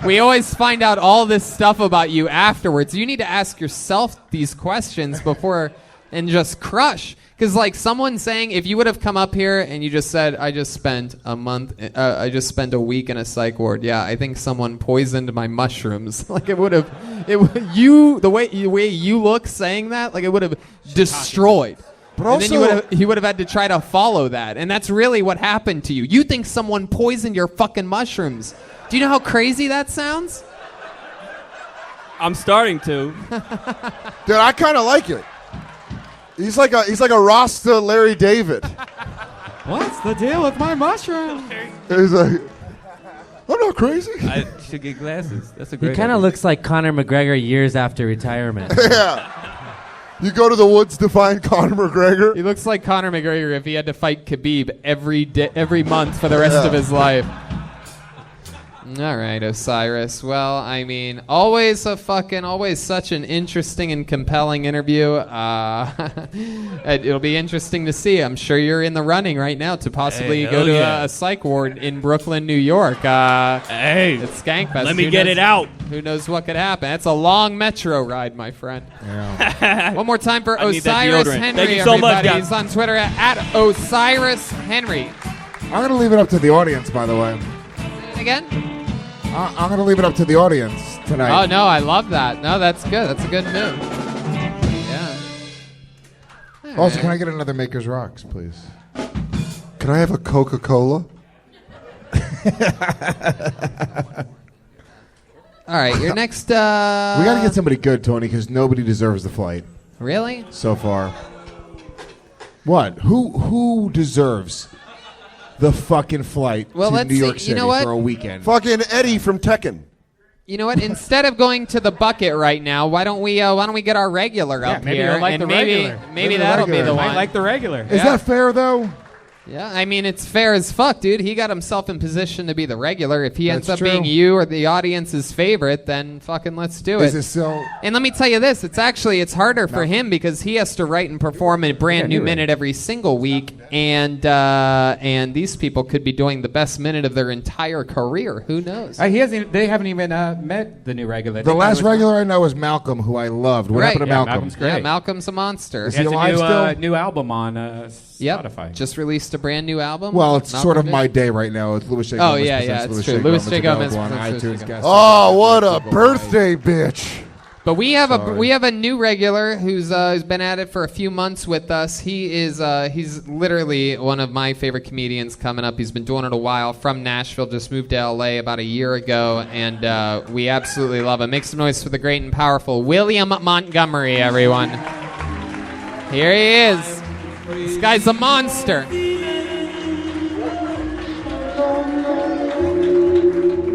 We always find out all this stuff about you afterwards. You need to ask yourself these questions before and just crush. Because, like, someone saying, if you would have come up here and you just said, I just spent a week in a psych ward. Yeah, I think someone poisoned my mushrooms. Like, the way you look saying that, like, it would have destroyed. But and then you would have had to try to follow that. And that's really what happened to you. You think someone poisoned your fucking mushrooms. Do you know how crazy that sounds? I'm starting to. Dude, I kind of like it. He's like a Rasta Larry David. What's the deal with my mushroom? He's like, I'm not crazy. I should get glasses. That's a great He kind of looks like Conor McGregor years after retirement. Yeah. You go to the woods to find Conor McGregor. He looks like Conor McGregor if he had to fight Khabib every month for the rest of his life. All right, Osiris. Well, I mean, always such an interesting and compelling interview. It'll be interesting to see. I'm sure you're in the running right now to possibly go to a psych ward in Brooklyn, New York. Hey, it's Skankfest. Let me get it out. Who knows what could happen? That's a long metro ride, my friend. Yeah. One more time for Osiris Henry. Thank you so much, guys. He's on Twitter at Osiris Henry. I'm going to leave it up to the audience, by the way. Again? I'm going to leave it up to the audience tonight. Oh, no, I love that. No, that's good. That's a good move. Yeah. Also, can I get another Maker's Rocks, please? Can I have a Coca-Cola? All right, your next... We got to get somebody good, Tony, because nobody deserves the flight. Really? So far. What? Who deserves the fucking flight to New York City for a weekend? Fucking Eddie from Tekken. You know what? Instead of going to the bucket right now, why don't we get our regular up maybe here? you'll like the regular. Maybe that'll be the one. I like the regular. Is that fair, though? Yeah, I mean, it's fair as fuck, dude. He got himself in position to be the regular. If he ends up true. being you or the audience's favorite, then fucking let's do it. Is it so? And let me tell you this, it's harder for him because he has to write and perform a brand new minute every single week, and these people could be doing the best minute of their entire career. Who knows? They haven't even met the new regular. The last regular I know is Malcolm, who I loved. What happened to Malcolm? Malcolm's great. Yeah, Malcolm's a monster. Is He he has alive a still? new album on Spotify. Just released a brand new album. Well, it's Malcolm sort of did? my day right now. It's Louis J. Oh, Gomez yeah, presents it's true. Louis J. Gomez available on presents Louis iTunes. J. Guys. Oh, what a birthday, bitch. But we have a new regular who's been at it for a few months with us. He's literally one of my favorite comedians coming up. He's been doing it a while. From Nashville, just moved to LA about a year ago, and we absolutely love him. Make some noise for the great and powerful William Montgomery, everyone. Here he is. This guy's a monster.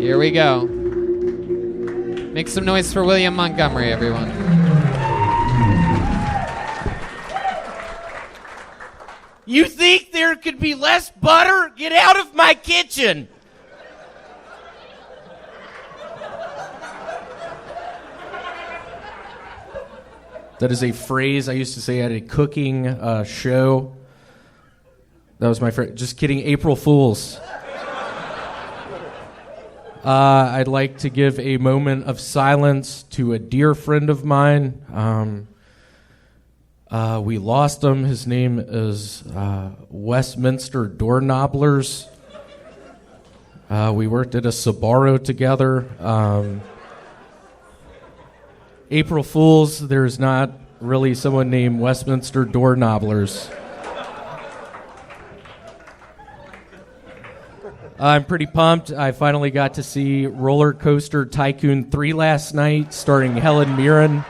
Here we go. Make some noise for William Montgomery, everyone. You think there could be less butter? Get out of my kitchen! That is a phrase I used to say at a cooking show. That was my phrase. Just kidding, April Fools. I'd like to give a moment of silence to a dear friend of mine. We lost him. His name is Westminster Doorknobblers. We worked at a Sbarro together. April Fools, there's not really someone named Westminster Doorknobblers. I'm pretty pumped. I finally got to see Roller Coaster Tycoon 3 last night, starring Helen Mirren.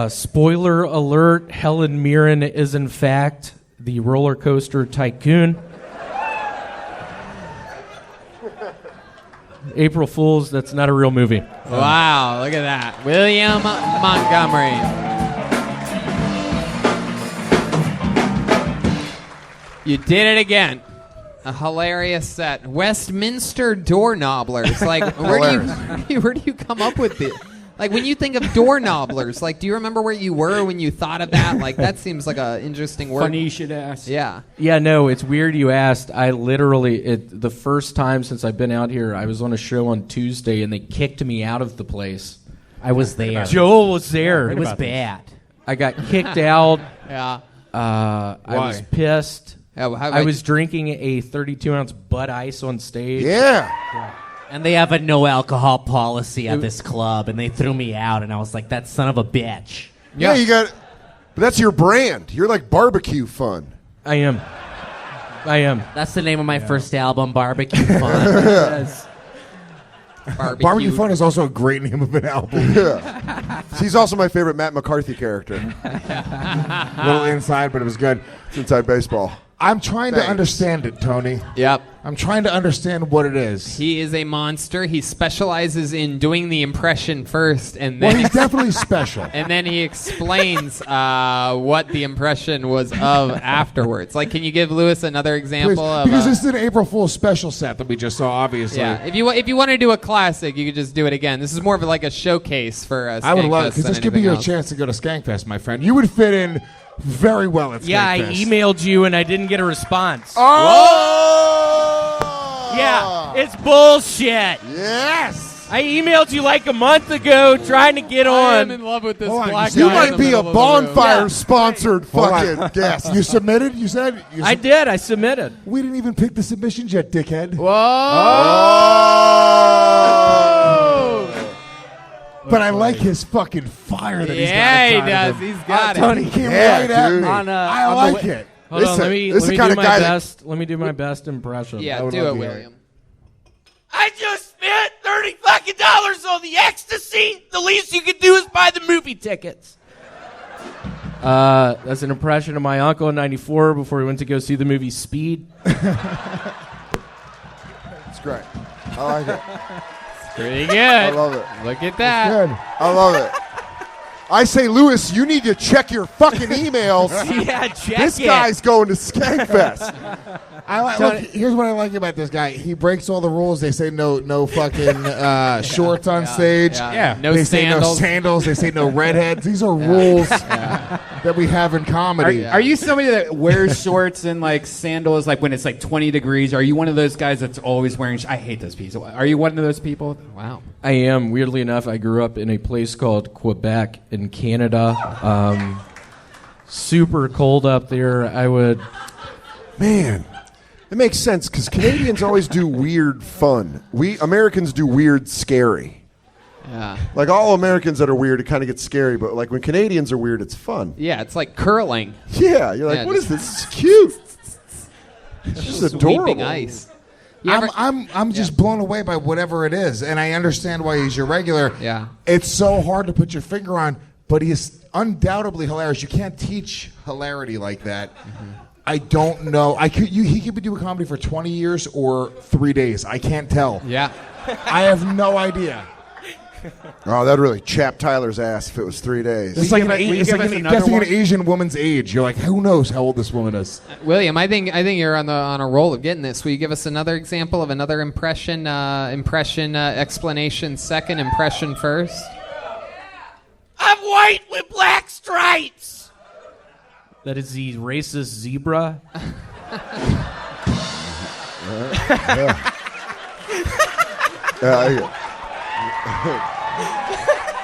Spoiler alert, Helen Mirren is in fact the Roller Coaster Tycoon. April Fools, that's not a real movie. Wow, look at that. William Montgomery. You did it again. A hilarious set. Westminster Doorknobblers. Like, where do you come up with it? Like, when you think of doorknobblers, like, do you remember where you were when you thought of that? Like, that seems like an interesting word. Funny you should ask. Yeah. Yeah, no, it's weird you asked. I literally, the first time since I've been out here, I was on a show on Tuesday, and they kicked me out of the place. I was there. Joel was there. It was bad. I got kicked out. Yeah. I was pissed. I was drinking a 32-ounce Bud Ice on stage. Yeah. And they have a no alcohol policy at this club, and they threw me out, and I was like, that son of a bitch. Yeah, you got. But that's your brand. You're like barbecue fun. I am. That's the name of my first album, Barbecue Fun. Yes. Barbecue Fun is also a great name of an album. Yeah. He's also my favorite Matt McCarthy character. A little inside, but it was good. It's inside baseball. I'm trying to understand it, Tony. Yep. I'm trying to understand what it is. He is a monster. He specializes in doing the impression first, and then he's definitely special. And then he explains what the impression was of afterwards. Like, can you give Lewis another example of? Because this is an April Fool's special set that we just saw, obviously. Yeah. If you want to do a classic, you could just do it again. This is more of like a showcase for Skankfest. I would love it because this could be your chance to go to Skankfest, my friend. You would fit in very well at Skankfest. Yeah, I emailed you and I didn't get a response. Oh! Yeah, it's bullshit. Yes. I emailed you like a month ago trying to get on. I am in love with this black guy. You might be a bonfire-sponsored fucking guest. You submitted? You said? I did. I submitted. We didn't even pick the submissions yet, dickhead. Whoa! But I like his fucking fire that he's got. Yeah, he inside does. of him. He's got it. Tony came right at me. I like it. Hold on, let me do my best. Let me do my best impression. Yeah, do it, William. I just spent $30 fucking on the ecstasy. The least you could do is buy the movie tickets. That's an impression of my uncle in '94 before we went to go see the movie Speed. It's great. I like it. Pretty good. I love it. Look at that. I love it. I say, Lewis, you need to check your fucking emails. Yeah, check This guy's going to Skankfest. Look, here's what I like about this guy. He breaks all the rules. They say no fucking shorts on stage. Yeah. No they sandals. say no sandals. They say no redheads. These are rules that we have in comedy. Are you somebody that wears shorts and like sandals like when it's like 20 degrees? Are you one of those guys that's always wearing? I hate those people. Are you one of those people? Wow. I am. Weirdly enough, I grew up in a place called Quebec in Canada. Super cold up there. Man, it makes sense because Canadians always do weird fun. We Americans do weird scary. Yeah. Like all Americans that are weird, it kind of gets scary. But like when Canadians are weird, it's fun. Yeah, it's like curling. Yeah, you're like, what is this? This is cute. It's just adorable. Sweeping ice. I'm just blown away by whatever it is, and I understand why he's your regular. Yeah. It's so hard to put your finger on, but he is undoubtedly hilarious. You can't teach hilarity like that. Mm-hmm. I don't know. He could do a comedy for 20 years or 3 days. I can't tell. Yeah. I have no idea. Oh, that'd really chap Tyler's ass if it was 3 days. It's like guessing an Asian woman's age. You're like, who knows how old this woman is? William, I think you're on a roll of getting this. Will you give us another example of another impression? Explanation second, impression first. I'm white with black stripes. That is the racist zebra.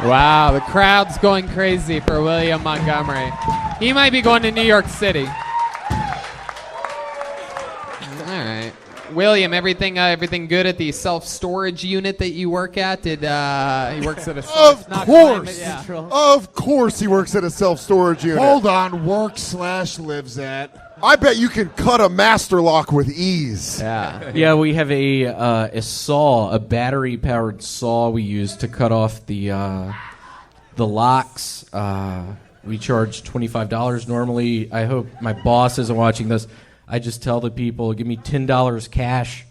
Wow, the crowd's going crazy for William Montgomery. He might be going to New York City. All right. William, everything good at the self-storage unit that you work at? He works at a Of course he works at a self-storage unit. Hold on, work/lives at. I bet you can cut a master lock with ease. Yeah, we have a saw, a battery-powered saw we use to cut off the locks. We charge $25 normally. I hope my boss isn't watching this. I just tell the people, give me $10 cash.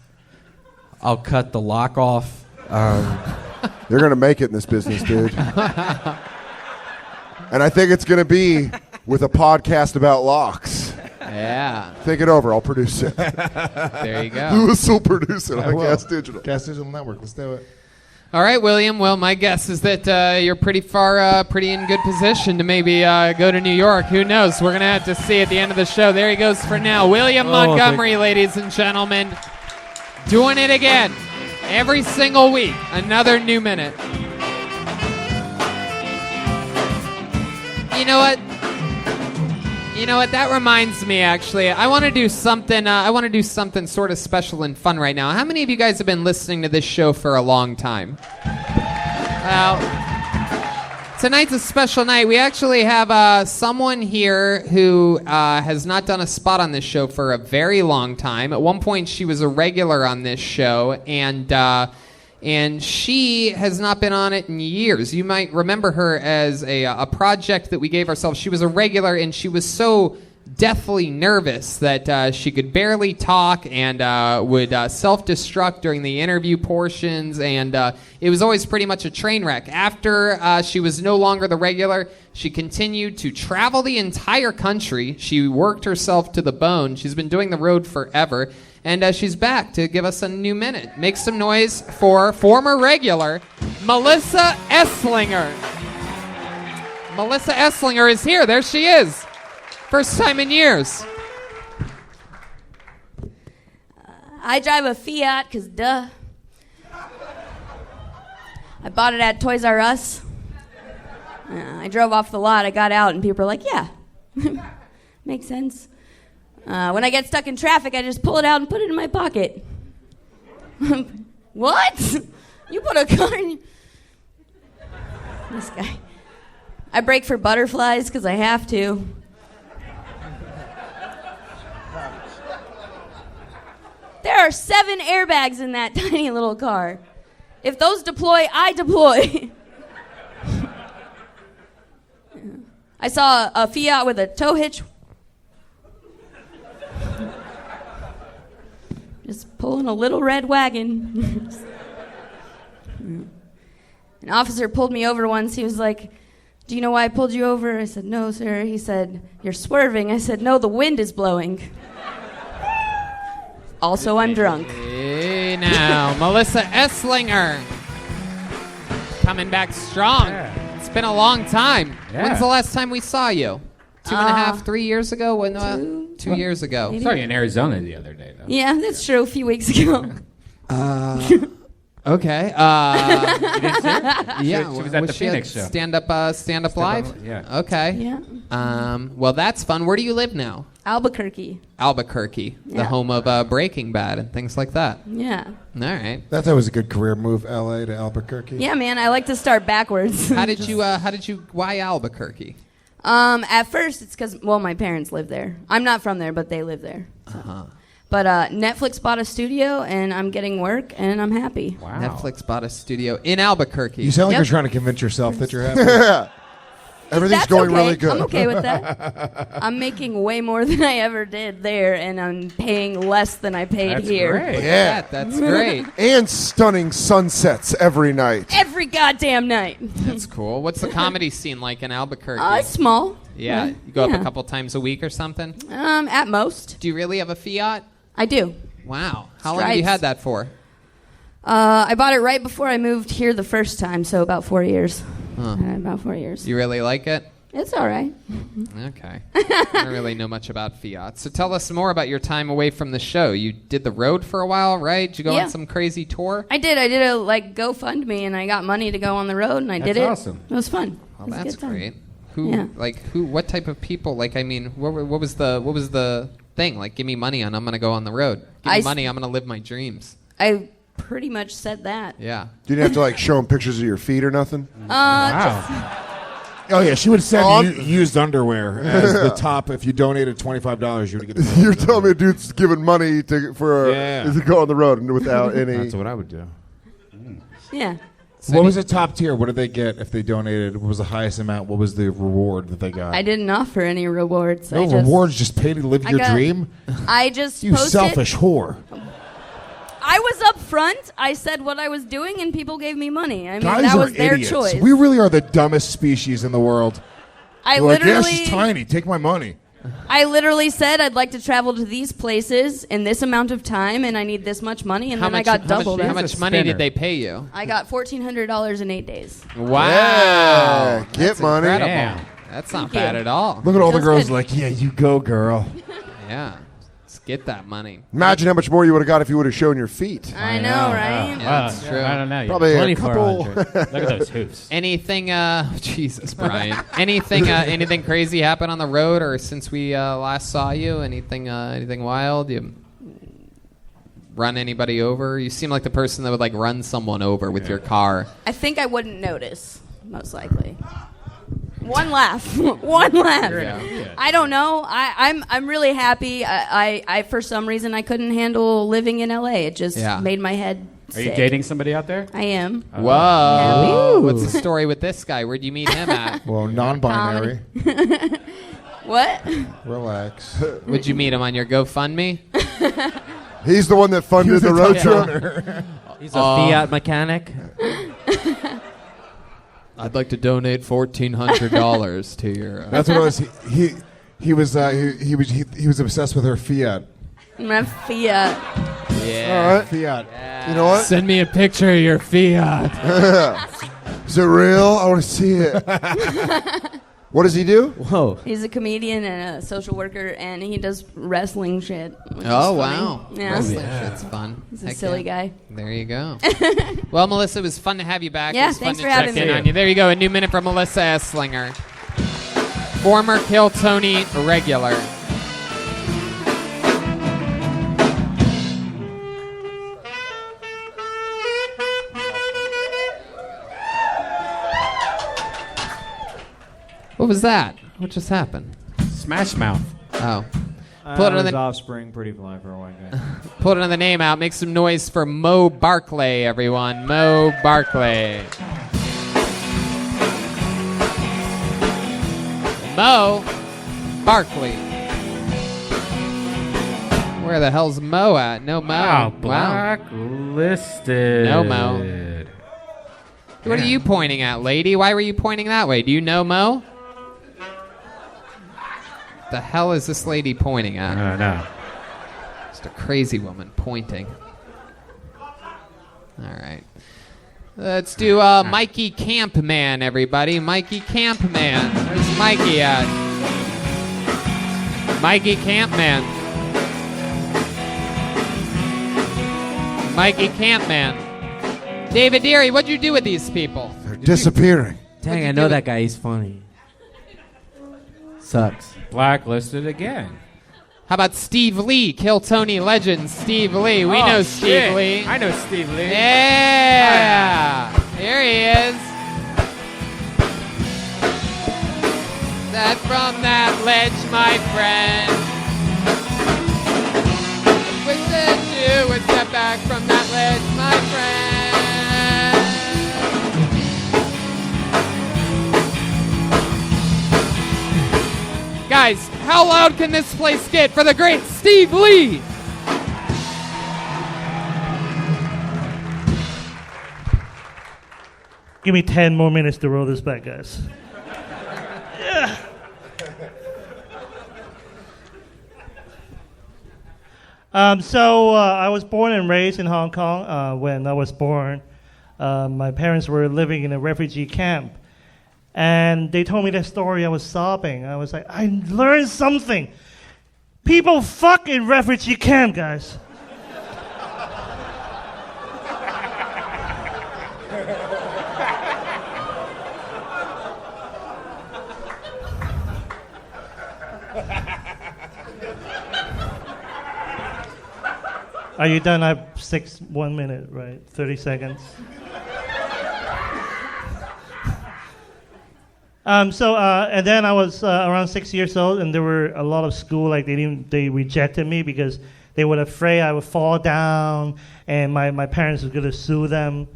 I'll cut the lock off. You're going to make it in this business, dude. And I think it's going to be with a podcast about locks. Yeah. Think it over. I'll produce it. There you go. Lewis will produce it on Gas Digital. Gas Digital Network. Let's do it. All right, William. Well, my guess is that you're pretty in good position to maybe go to New York. Who knows? We're going to have to see at the end of the show. There he goes for now. William Montgomery, ladies and gentlemen. Doing it again. Every single week. Another new minute. You know what? That reminds me, actually. I want to do something sort of special and fun right now. How many of you guys have been listening to this show for a long time? Well, tonight's a special night. We actually have someone here who has not done a spot on this show for a very long time. At one point, she was a regular on this show, and she has not been on it in years. You might remember her as a project that we gave ourselves. She was a regular, and she was so deathly nervous that she could barely talk and would self-destruct during the interview portions, and it was always pretty much a train wreck. After she was no longer the regular, she continued to travel the entire country. She worked herself to the bone. She's been doing the road forever. And she's back to give us a new minute. Make some noise for former regular, Melissa Esslinger. Melissa Esslinger is here. There she is. First time in years. I drive a Fiat, because duh. I bought it at Toys R Us. I drove off the lot. I got out, and people were like, yeah, makes sense. When I get stuck in traffic, I just pull it out and put it in my pocket. What? You put a car in... This guy. I brake for butterflies because I have to. There are 7 airbags in that tiny little car. If those deploy, I deploy. I saw a Fiat with a tow hitch. Just pulling a little red wagon. An officer pulled me over once. He was like, do you know why I pulled you over? I said, no, sir. He said, you're swerving. I said, no, the wind is blowing. Also, I'm drunk. Hey, now, Melissa Esslinger. Coming back strong. Yeah. It's been a long time. Yeah. When's the last time we saw you? 2.5, 3 years ago? When, 2 years ago. I saw you in Arizona the other day, though. Yeah, that's true. A few weeks ago. Okay. You didn't see her? Yeah, she was at the Phoenix show. Stand up live. Yeah. Okay. Yeah. Well, that's fun. Where do you live now? Albuquerque, the home of Breaking Bad and things like that. Yeah. All right. That's always a good career move, L.A. to Albuquerque. Yeah, man. I like to start backwards. How did you? Why Albuquerque? At first, it's because my parents live there. I'm not from there, but they live there. So. But Netflix bought a studio, and I'm getting work, and I'm happy. Wow. Netflix bought a studio in Albuquerque. You sound like you're trying to convince yourself that you're happy. Everything's going okay. really good. I'm okay with that. I'm making way more than I ever did there, and I'm paying less than I paid here. Great. Yeah, that's great. And stunning sunsets every night. Every goddamn night. That's cool. What's the comedy scene like in Albuquerque? Small. Yeah, you go up a couple times a week or something? At most. Do you really have a Fiat? I do. Wow. How long have you had that for? I bought it right before I moved here the first time, so about 4 years. Huh. About 4 years. You really like it? It's all right. Okay. I don't really know much about Fiat. So tell us more about your time away from the show. You did the road for a while, right? Did you go on some crazy tour? I did. I did a GoFundMe, and I got money to go on the road, and I did it. That's awesome. It was fun. Well, It was a that's good time. great. What type of people? Like, I mean, what was the thing? Like, give me money and I'm gonna go on the road. Give me money, I'm gonna live my dreams. I pretty much said that. Yeah. You didn't have to like show them pictures of your feet or nothing. Oh yeah, she would send used underwear as the top. If you donated $25, you would get. You're telling me a dude's giving money to go on the road and without any. That's what I would do. Yeah. What was the top tier? What did they get if they donated? What was the highest amount? What was the reward that they got? I didn't offer any rewards. No rewards, just pay to live your dream? I just You posted. selfish whore. I was up front. I said what I was doing, and people gave me money. I mean, Guys that are was their idiots. choice. We really are the dumbest species in the world. I We're like, yeah, literally- she's tiny. Take my money. I literally said I'd like to travel to these places in this amount of time, and I need this much money, and then I got doubled. How much money did they pay you? I got $1,400 in 8 days. Wow. Yeah, get That's money. incredible. Damn. That's not Thank you. bad at all. Look at all the Feels girls good. like, yeah, you go, girl. Yeah. Let's get that money. Imagine how much more you would have got if you would have shown your feet. I know, right? Yeah, that's true. I don't know. Probably a 2,400. couple. Look at those hoofs. Anything, Jesus, Brian. anything crazy happen on the road or since we last saw you? Anything wild? You run anybody over? You seem like the person that would like run someone over with your car. I think I wouldn't notice, most likely. One laugh. One laugh. Yeah. I don't know. I'm really happy. I for some reason I couldn't handle living in LA. It just made my head Are you sick. dating somebody out there? I am. Whoa. What's the story with this guy? Where'd you meet him at? Well, non-binary. What? Relax. Would you meet him on your GoFundMe? He's the one that funded the road trip. He's a Fiat mechanic. I'd like to donate $1,400 to your. That's what it was. He was obsessed with her Fiat. My Fiat. Yeah. All right. Fiat. You know what? Send me a picture of your Fiat. Is it real? I want to see it. What does he do? Whoa. He's a comedian and a social worker, and he does wrestling shit. Which Oh, is wow. funny. Yeah. Wrestling shit's fun. He's a Heck silly yeah. guy. There you go. Well, Melissa, it was fun to have you back. Yeah, it was thanks fun for to having check in me. on you. There you go. A new minute from Melissa Esslinger. Former Kill Tony regular. What was that? What just happened? Smash Mouth. Oh. Pull it on the offspring, pretty fly for a white guy. Pull another name out. Make some noise for Mo Barclay, everyone. Mo Barclay. Mo Barclay. Where the hell's Mo at? No Mo. Wow, blacklisted. No Mo. What are you pointing at, lady? Why were you pointing that way? Do you know Mo? The hell is this lady pointing at? I don't know. Just a crazy woman pointing. All right. Let's do Mikey Campman, everybody. Mikey Campman. Where's Mikey at? Mikey Campman. Mikey Campman. David Deery, what'd you do with these people? They're disappearing. Dang, I know that guy. He's funny. Sucks. Blacklisted again. How about Steve Lee, Kill Tony legend Steve Lee? We know Steve shit. Lee. I know Steve Lee. Yeah. Here he is. That from that ledge, my friend. We said you would step back from that ledge, my friend. Guys, how loud can this place get for the great Steve Lee? Give me 10 more minutes to roll this back, guys. Yeah. I was born and raised in Hong Kong. When I was born, my parents were living in a refugee camp. and they told me that story. I was sobbing. I was like, I learned something. People fuck in refugee camp, guys. Are you done? I have 1 minute, right? 30 seconds. And then I was around 6 years old, and there were a lot of school, like they rejected me because they were afraid I would fall down, and my parents were going to sue them.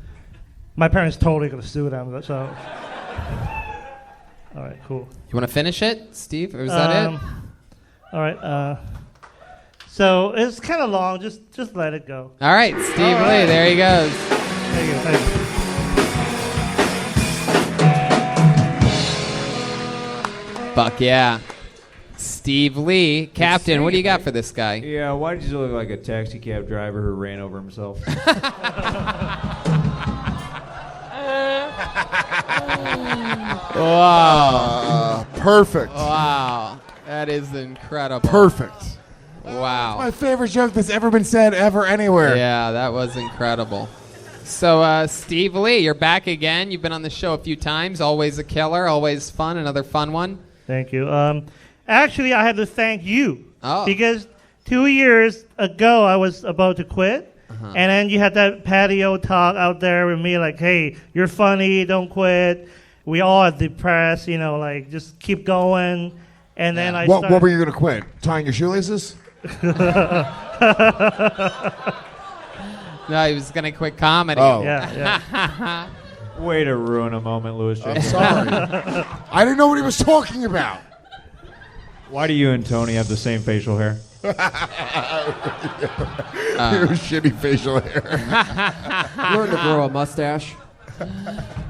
My parents totally going to sue them, so. All right, cool. You want to finish it, Steve, or is that it? All right. So it's kind of long. Just let it go. All right, Steve Lee. There he goes. Thank you. Fuck yeah. Steve Lee. Captain, what do you got for this guy? Yeah, why did you look like a taxi cab driver who ran over himself? Wow. Perfect. Wow. That is incredible. Perfect. Wow. My favorite joke that's ever been said ever anywhere. Yeah, that was incredible. So, Steve Lee, you're back again. You've been on the show a few times. Always a killer. Always fun. Another fun one. Thank you. Actually, I have to thank you. Oh. Because 2 years ago, I was about to quit. And then you had that patio talk out there with me, like, hey, you're funny, don't quit. We all are depressed, like, just keep going. And then I started... What were you going to quit? Tying your shoelaces? No, he was going to quit comedy. Oh. Yeah. Way to ruin a moment, Louis. I'm sorry. I didn't know what he was talking about. Why do you and Tony have the same facial hair? Your shitty facial hair. Learn to grow a mustache.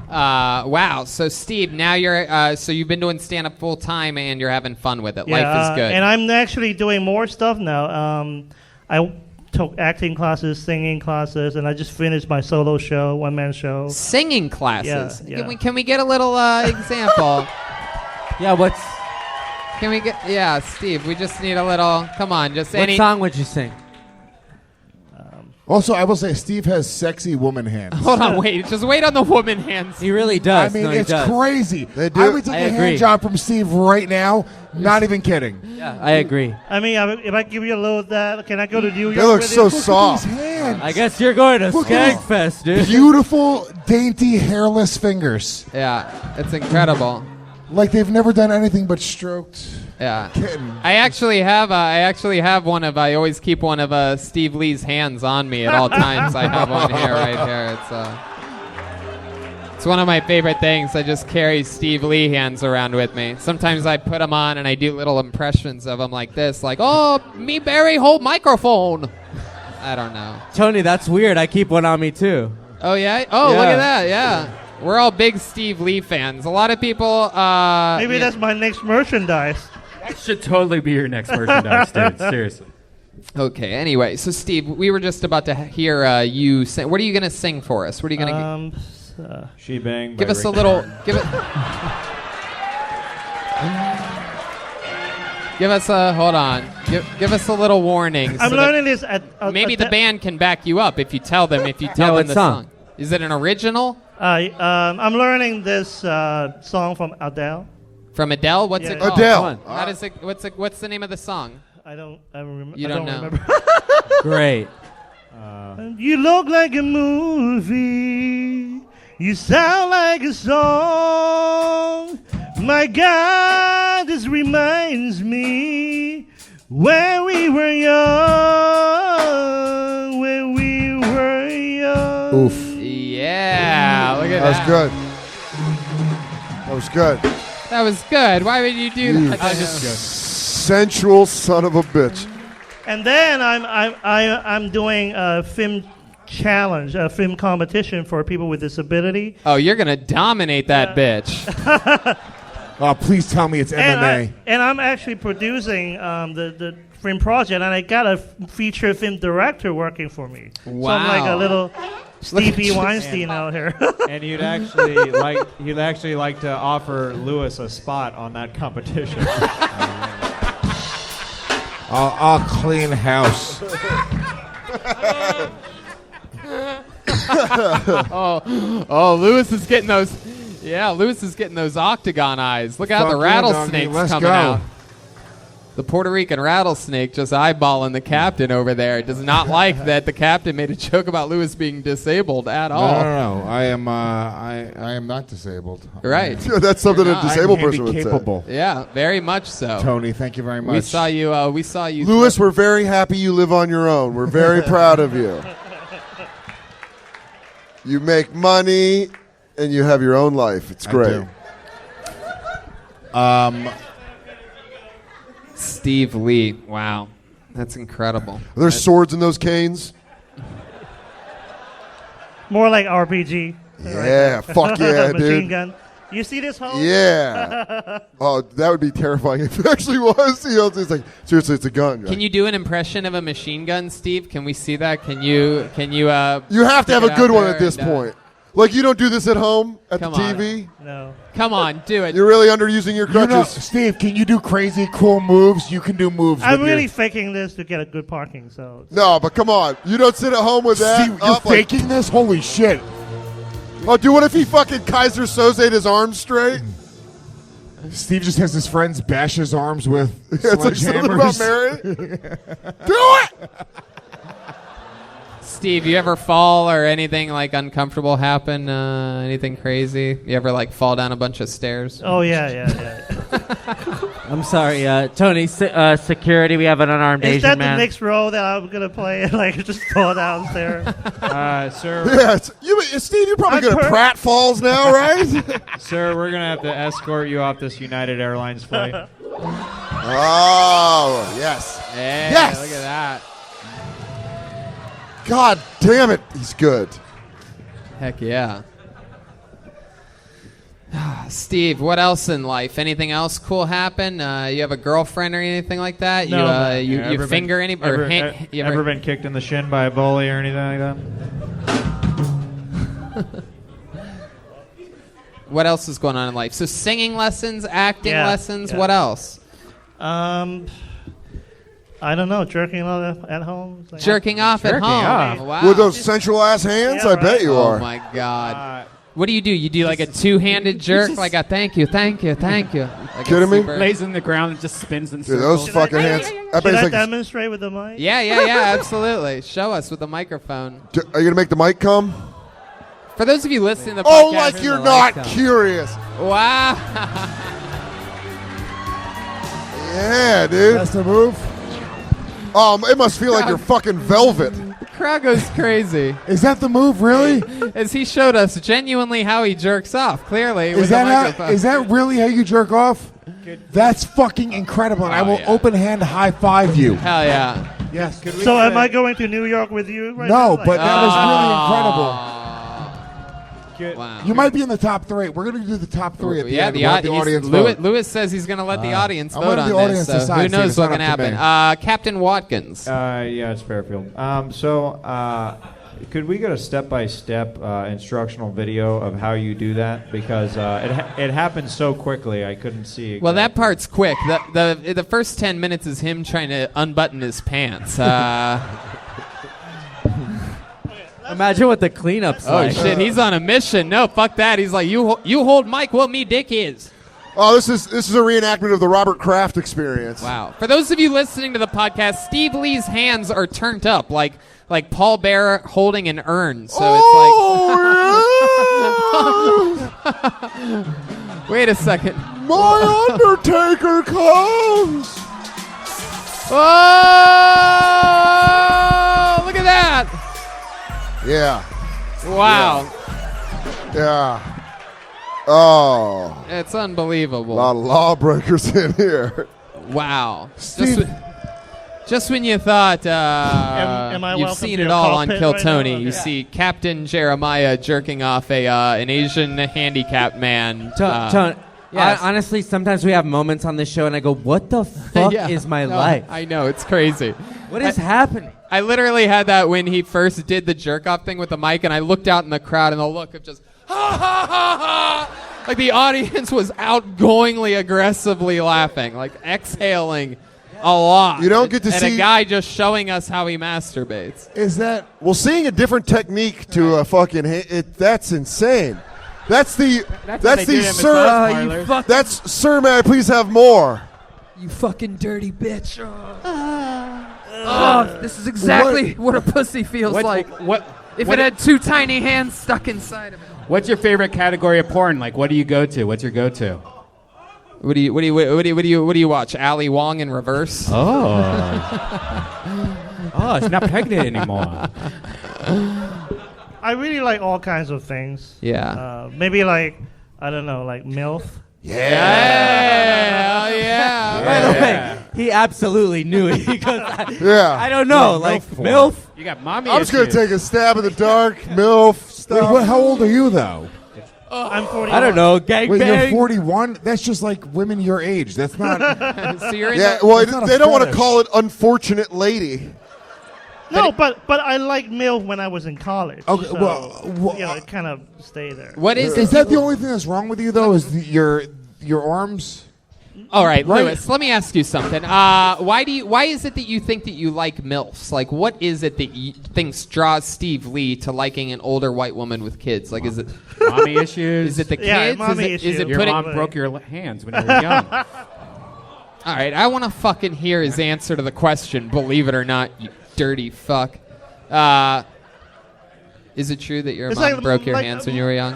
Wow. So, Steve, now you're so you've been doing stand-up full time and you're having fun with it. Yeah, Life is good. And I'm actually doing more stuff now. I took acting classes, singing classes, and I just finished my solo show, one-man show. Singing classes? Yeah. Can we get a little example? Yeah, what's... Can we get... Yeah, Steve, we just need a little... Come on, just What song would you sing? Also, I will say Steve has sexy woman hands. Hold on, wait. Just wait on the woman hands. He really does. I mean, it's crazy. They do. I would take a hand job from Steve right now. Not even kidding. Yeah, I agree. I mean, if I give you a little of that, can I go to New York? They look with so you? soft. Look at these hands. I guess you're going to Look at Skankfest, dude. Beautiful, dainty, hairless fingers. Yeah, it's incredible. Like they've never done anything but stroked. Yeah. Kitten. I actually have one of. I always keep one of Steve Lee's hands on me at all times. I have one here, right here. It's one of my favorite things. I just carry Steve Lee hands around with me. Sometimes I put them on and I do little impressions of them like this, like, oh, me Barry, hold microphone. I don't know. Tony, that's weird. I keep one on me too. Oh yeah. Oh, look at that. Yeah. We're all big Steve Lee fans. A lot of people. Maybe that's my next merchandise. That should totally be your next merchandise, dude. Seriously. Okay. Anyway, so Steve, we were just about to hear you sing. What are you gonna sing for us? What are you gonna? She Bang. Give us a little. Give us a. Hold on. Give us a little warning. I'm learning this at. Maybe the band can back you up if you tell them. If you tell them the song. Is it an original? I'm learning this song from Adele. From Adele? What's it called? Adele. How does it? What's the name of the song? I don't remember. You don't know. Remember. Great. You look like a movie. You sound like a song. My God, this reminds me when we were young. When we were young. Oof. Yeah, look at that. That was good. That was good. That was good. Why would you do that? Sensual son of a bitch. And then I'm doing a film challenge, a film competition for people with disability. Oh, you're gonna dominate that bitch. Oh, please tell me it's MMA. And I'm actually producing the film project, and I got a feature film director working for me. Wow. So I'm like a little Stevie Weinstein out here. And you'd actually like to offer Lewis a spot on that competition. I'll clean house. Lewis is getting those. Yeah, Lewis is getting those octagon eyes. Look out, the Fuck yeah, rattlesnake's doggy. Let's coming go. out. The Puerto Rican rattlesnake just eyeballing the captain over there. Does not like that the captain made a joke about Lewis being disabled at all. No. I am not disabled. Right. That's something You're a not. disabled I'm person would say. capable. Yeah, very much so. Tony, thank you very much. We saw you. Lewis, we're very happy you live on your own. We're very proud of you. You make money and you have your own life. It's great. Steve Lee. Wow. That's incredible. Are there swords in those canes? More like RPG. Yeah, fuck yeah, Machine dude. gun. You see this hole? Yeah. Oh, that would be terrifying if it actually was. You know, it's like, seriously, it's a gun. Can you do an impression of a machine gun, Steve? Can we see that? Can you? You have to have a good one at this point. Like, you don't do this at home at the TV? No. Come on, do it. You're really underusing your crutches. Steve, can you do crazy, cool moves? You can do moves. I'm with really your- faking this to get a good parking, so. No, but come on. You don't sit at home with that. Steve, you're faking this? Holy shit. Oh, dude, what if he fucking Kaiser Soze'd his arms straight? Steve just has his friends bash his arms with It's like something about sledgehammers. Mary. Do it! Steve, you ever fall or anything like uncomfortable happen? Anything crazy? You ever like fall down a bunch of stairs? Oh, yeah. I'm sorry, Tony. Security. We have an unarmed Is Asian that man. the next role that I'm going to play? Like, just fall downstairs? Sir. Yeah, Steve, you're probably good at pratfalls now, right? Sir, we're gonna have to escort you off this United Airlines flight. Oh, yes. Yeah, Yes! look at that. God damn it, he's good. Heck yeah. Steve, what else in life? Anything else cool happen? You have a girlfriend or anything like that? No, man. You ever finger been, any or ever, hand, you ever been kicked in the shin by a bully or anything like that? What else is going on in life? So singing lessons, acting lessons. Yeah. What else? I don't know. Jerking off at home? Like, Jerking off at home. Wow. With those sensual ass hands? Yeah, I bet you Oh are. my God. What do? You do like a two-handed jerk, like a thank you. Like Kidding me? Lays in the ground and just spins in Dude, circles. those fucking hands. I bet Should it's I like, demonstrate with the mic? Yeah, absolutely. Show us with the microphone. are you going to make the mic come? For those of you listening to the Oh, podcast, like you're not curious. Wow. Yeah, dude. That's the move. It must feel like you're fucking velvet. The crowd goes crazy. Is that the move, really? As he showed us genuinely how he jerks off, clearly. with Is the that microphone. is that really how you jerk off? That's fucking incredible, and I will open hand high five you. Hell yeah. Yes. So am I going to New York with you right No, now? but that was really incredible. Wow. You might be in the top three. We're going to do the top three at the end. The We'll let the audience vote. Lewis says he's going to let the audience I'm vote letting on the audience this. So decide, who knows Steve. what It's can not up to happen? Captain Watkins. Yeah, it's Fairfield. Could we get a step-by-step instructional video of how you do that? Because it happened so quickly, I couldn't see. Well, that part's quick. The first 10 minutes is him trying to unbutton his pants. Imagine what the cleanup's Oh like. shit, he's on a mission. No, fuck that. He's like, you hold Mike, what me dick is. Oh, this is a reenactment of the Robert Kraft experience. Wow. For those of you listening to the podcast, Steve Lee's hands are turned up like Paul Bearer holding an urn. So it's like Wait a second. My Undertaker comes. Oh! Look at that. Yeah. Wow. Yeah. Oh. It's unbelievable. A lot of lawbreakers in here. Wow. Just when you thought Am I you've welcome seen to it your all on cockpit Kill right Tony, now? you Yeah. see Captain Jeremiah jerking off an Asian handicapped man. Yes. Honestly, sometimes we have moments on this show, and I go, "What the fuck is my life?" I know, it's crazy. What is happening? I literally had that when he first did the jerk-off thing with the mic, and I looked out in the crowd, and the look of just, ha, ha, ha, ha. Like, the audience was outgoingly, aggressively laughing, like, exhaling a lot. You don't get to and see... a guy just showing us how he masturbates. Is that... Well, seeing a different technique to a fucking... that's insane. That's the sir. That's sir. May I please have more? You fucking dirty bitch. Oh, this is exactly what a pussy feels like. If it had two tiny hands stuck inside of it. What's your favorite category of porn? Like, what do you go to? What's your go-to? What do you watch? Ali Wong in reverse? Oh. Oh, she's not pregnant anymore. I really like all kinds of things. Yeah. Maybe like, I don't know, like MILF. Yeah. By the way, he absolutely knew it. He goes, I don't know, like MILF. MILF. You got mommy. I'm just gonna take a stab in the dark. MILF stuff. Wait, how old are you though? I'm 41. I don't know, gang Wait, bang. you're 41? That's just like women your age. That's not... So you're in Yeah, the- well, It's not a they don't want to fetish. call it unfortunate lady. No, but I liked MILF when I was in college. Okay, so, well, it kind of stay there. What is Is it? that the only thing that's wrong with you though? Is your arms? All right, Right. Lewis, let me ask you something. Why is it that you think that you like MILFs? Like, what is it that you think draws Steve Lee to liking an older white woman with kids? Like, is it Mommy issues? Is it the kids? Yeah, is mommy it, issues. Is it Your putting? mom broke your hands when you were young. All right, I want to fucking hear his answer to the question. Believe it or not, you dirty fuck. Is it true that your It's mom like- broke your like- hands when you were young?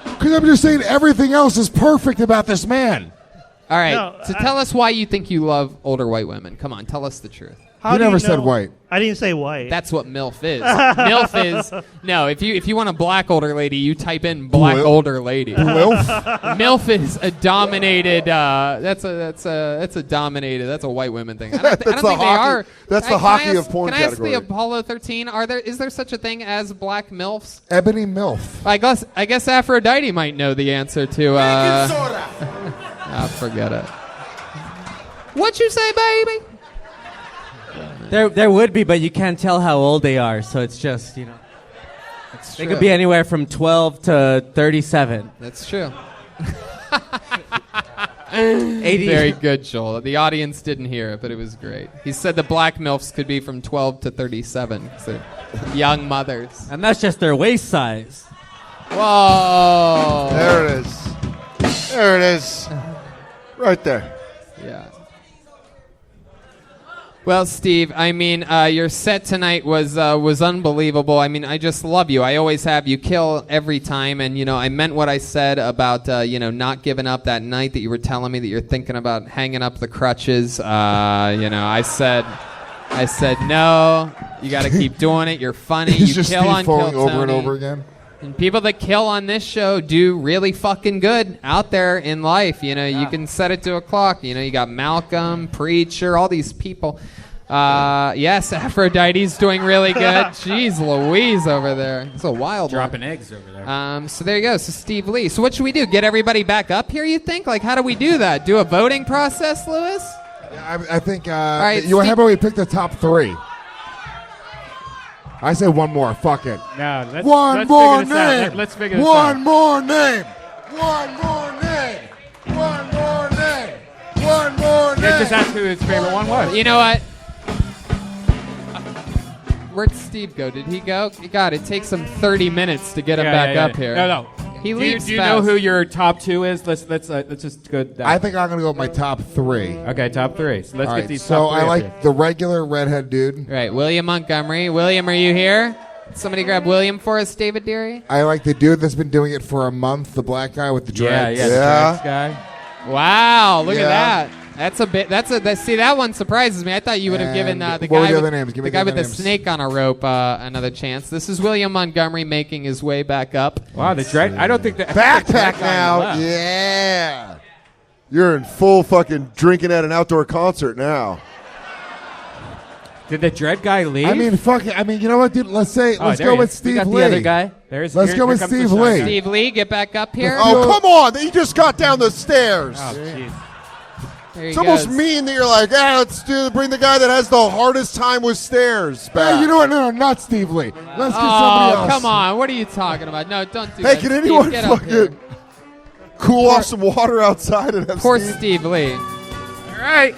Because I'm just saying everything else is perfect about this man. All right, No, so tell us why you think you love older white women. Come on, tell us the truth. You never said white. I didn't say white. That's what MILF is. MILF is no. If you want a black older lady, you type in black Blil- older lady. Blilf? MILF is a dominated. That's a dominated. That's a white women thing. I don't That's the think they hockey- are. that's the Can I hockey ask- of porn Can I ask category. the Apollo 13? Is there such a thing as black MILFs? Ebony MILF. I guess Aphrodite might know the answer to. Forget it. What you say, baby? There would be, but you can't tell how old they are, so it's just, you know. They could be anywhere from 12 to 37. That's true. 80. Very good, Joel. The audience didn't hear it, but it was great. He said the black MILFs could be from 12 to 37. So young mothers. And that's just their waist size. Whoa. There it is. There it is. Right there. Yeah. Well, Steve, I mean, your set tonight was unbelievable. I mean, I just love you. I always have. You kill every time, and I meant what I said about not giving up that night that you were telling me that you're thinking about hanging up the crutches. I said no. You got to keep doing it. You're funny. He's You just kill Steve on falling Kill over and Tony. over again. And people that kill on this show do really fucking good out there in life. You can set it to a clock. You got Malcolm, Preacher, all these people. Yes, Aphrodite's doing really good. Jeez Louise over there. It's a wild Dropping one. eggs over there. So there you go. So Steve Lee. So what should we do? Get everybody back up here, you think? Like, how do we do that? Do a voting process, Lewis? Yeah, I think. right, how about we pick the top 3? I say one more. Fuck it. No, let's One more figure this out. name. Let's figure this One out. more name. One more name. One more name. One more name. Yeah, just ask who his favorite one was. You know what? Where'd Steve go? Did he go? God, it takes him 30 minutes to get him back up here. No. He leaves Do you know fast. who your top 2 is? Let's just go. Down. I think I'm gonna go with my top 3. Okay, top 3. So let's All get right, these. so top 3 I up like here. the regular redhead dude. Right, William Montgomery. William, are you here? Somebody grab William for us, David Deery. I like the dude that's been doing it for a month, the black guy with the dreads. the dreads guy. Wow, look Yeah. at that. That's a bit. See, that one surprises me. I thought you would have given the And guy what were the with other names? Give me the the guy other with the names. snake on a rope another chance. This is William Montgomery making his way back up. Wow, the dread. I don't think that Backpack now. Yeah. You're in full fucking drinking at an outdoor concert now. Did the dread guy leave? I mean, fuck it. I mean, you know what, dude? Let's go with Steve Lee. Let's go with Steve Lee. Steve Lee, get back up here. Oh, come on. He just got down the stairs. Oh, jeez. It's almost mean that you're like, let's bring the guy that has the hardest time with stairs back. Hey, you know what? No, not Steve Lee. Let's get somebody else. Come on. What are you talking about? No, don't do Hey, that. can anyone Steve, get up here. fucking cool off some water outside and have Poor Steve? Steve Lee. All right.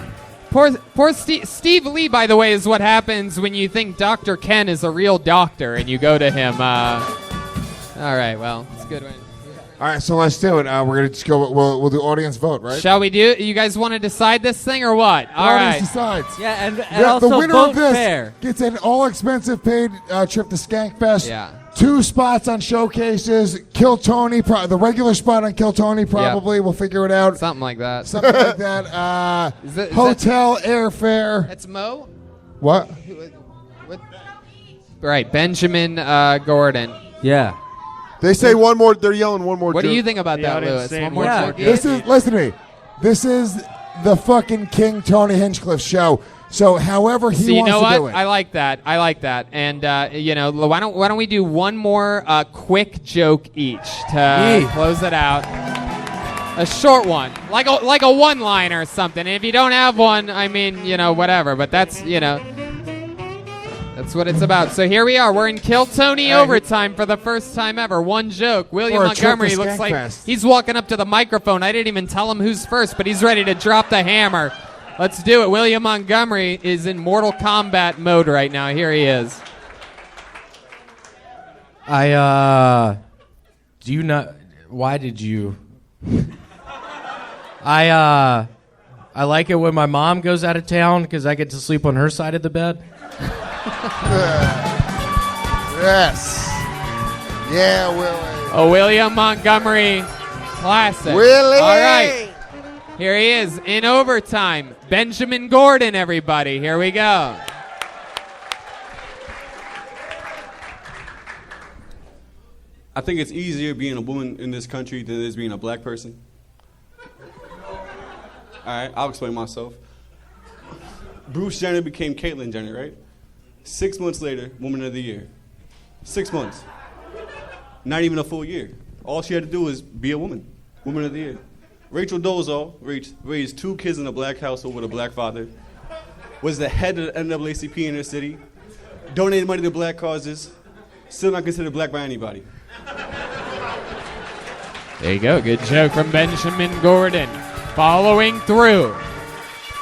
Poor Steve Lee, by the way, is what happens when you think Dr. Ken is a real doctor and you go to him. All right, well, it's a good one. All right, so let's do it. We're going to just go, we'll do audience vote, right? Shall we do it? You guys want to decide this thing or what? The All audience right. decides. Yeah, and The winner vote of this fair. gets an all-expensive paid trip to Skankfest. Yeah. 2 spots on showcases. Kill Tony, the regular spot on Kill Tony probably. We'll figure it out. Something like that. Something like that. Is Hotel, airfare. That's Mo? What? Right, Benjamin Gordon. Yeah. They say one more. They're yelling one more. What do joke. you think about that, Lewis? One more joke? Listen to me. This is the fucking King Tony Hinchcliffe show. So however he So you wants know to what? do it. I like that. And why don't we do one more quick joke each to close it out? A short one, like a one-liner or something. And if you don't have one, I mean, whatever. But that's that's what it's about. So here we are. We're in Kill Tony overtime for the first time ever. One joke. William For a trip Montgomery to looks like Skankfest. he's walking up to the microphone. I didn't even tell him who's first, but he's ready to drop the hammer. Let's do it. William Montgomery is in Mortal Kombat mode right now. Here he is. Do you not? Why did you? I like it when my mom goes out of town because I get to sleep on her side of the bed. Yes. Yeah, Willie. A William Montgomery classic. Willie. All right. Here he is in overtime. Benjamin Gordon, everybody. Here we go. I think it's easier being a woman in this country than it is being a black person. All right, I'll explain myself. Bruce Jenner became Caitlyn Jenner, right? 6 months later, Woman of the Year. 6 months. Not even a full year. All she had to do was be a woman. Woman of the Year. Rachel Dolezal raised 2 kids in a black household with a black father. Was the head of the NAACP in her city. Donated money to black causes. Still not considered black by anybody. There you go. Good joke from Benjamin Gordon. Following through.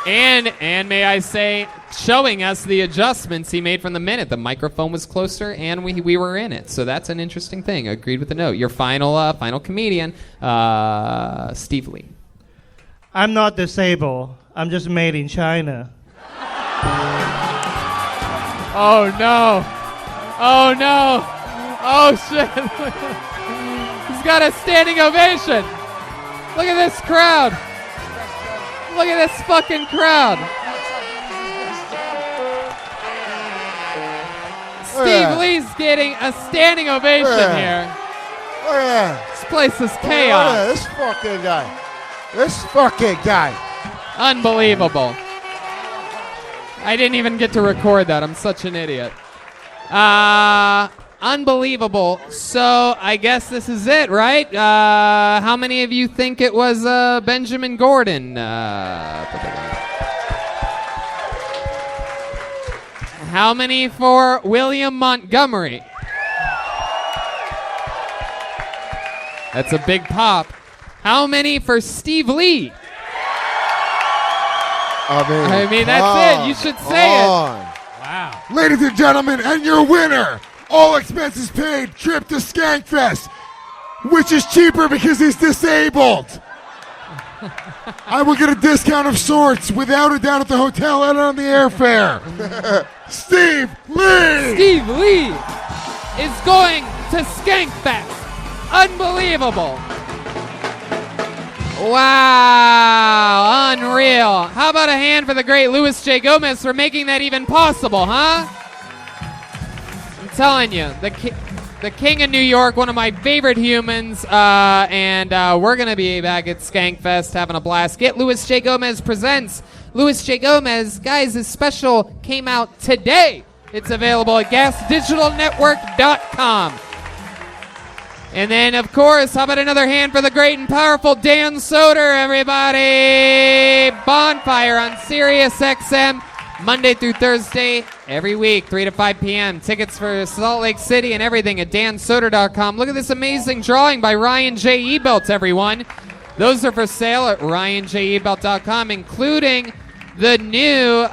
And may I say, showing us the adjustments he made from the minute. The microphone was closer, and we were in it. So that's an interesting thing. Agreed with the note. Your final comedian, Steve Lee. I'm not disabled. I'm just made in China. Oh, no. Oh, no. Oh, shit. He's got a standing ovation. Look at this crowd. Look at this fucking crowd. Steve Lee's getting a standing ovation here. Look at that. This place is Look chaos. at this fucking guy. This fucking guy. Unbelievable. I didn't even get to record that. I'm such an idiot. Unbelievable. So I guess this is it, right? How many of you think it was Benjamin Gordon? How many for William Montgomery? That's a big pop. How many for Steve Lee? I mean, that's it. You should say it. Wow. Ladies and gentlemen, and your winner, all expenses paid, trip to Skankfest, which is cheaper because he's disabled. I will get a discount of sorts without it down at the hotel and on the airfare. Steve Lee! Steve Lee is going to Skankfest. Unbelievable. Wow, unreal. How about a hand for the great Louis J. Gomez for making that even possible, huh? I'm telling you, the king of New York, one of my favorite humans, and we're going to be back at Skankfest having a blast. Get Louis J. Gomez presents Luis J. Gomez. Guys, his special came out today. It's available at gasdigitalnetwork.com. And then, of course, how about another hand for the great and powerful Dan Soder, everybody? Bonfire on Sirius XM, Monday through Thursday, every week, 3 to 5 p.m. Tickets for Salt Lake City and everything at dansoder.com. Look at this amazing drawing by Ryan J. Ebelt, everyone. Those are for sale at ryanjebelt.com, including the new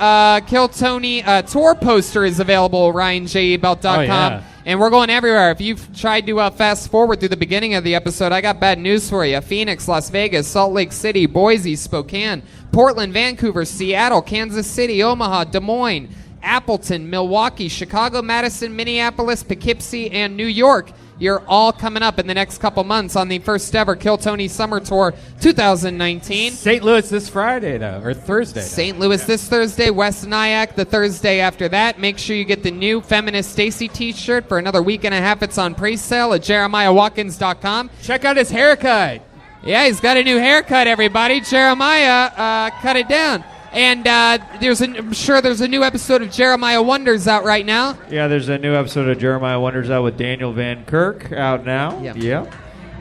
Kill Tony tour poster is available at ryanjebelt.com. Oh, yeah. And we're going everywhere. If you've tried to fast forward through the beginning of the episode, I got bad news for you. Phoenix, Las Vegas, Salt Lake City, Boise, Spokane, Portland, Vancouver, Seattle, Kansas City, Omaha, Des Moines, Appleton, Milwaukee, Chicago, Madison, Minneapolis, Poughkeepsie, and New York. You're all coming up in the next couple months on the first ever Kill Tony Summer Tour 2019. St. Louis this Friday, though, or Thursday. St. Louis this Thursday, West Nyack the Thursday after that. Make sure you get the new Feminist Stacy t-shirt for another week and a half. It's on pre-sale at JeremiahWatkins.com. Check out his haircut. Yeah, he's got a new haircut, everybody. Jeremiah cut it down. And I'm sure there's a new episode of Jeremiah Wonders out right now. Yeah, there's a new episode of Jeremiah Wonders out with Daniel Van Kirk out now. Yeah.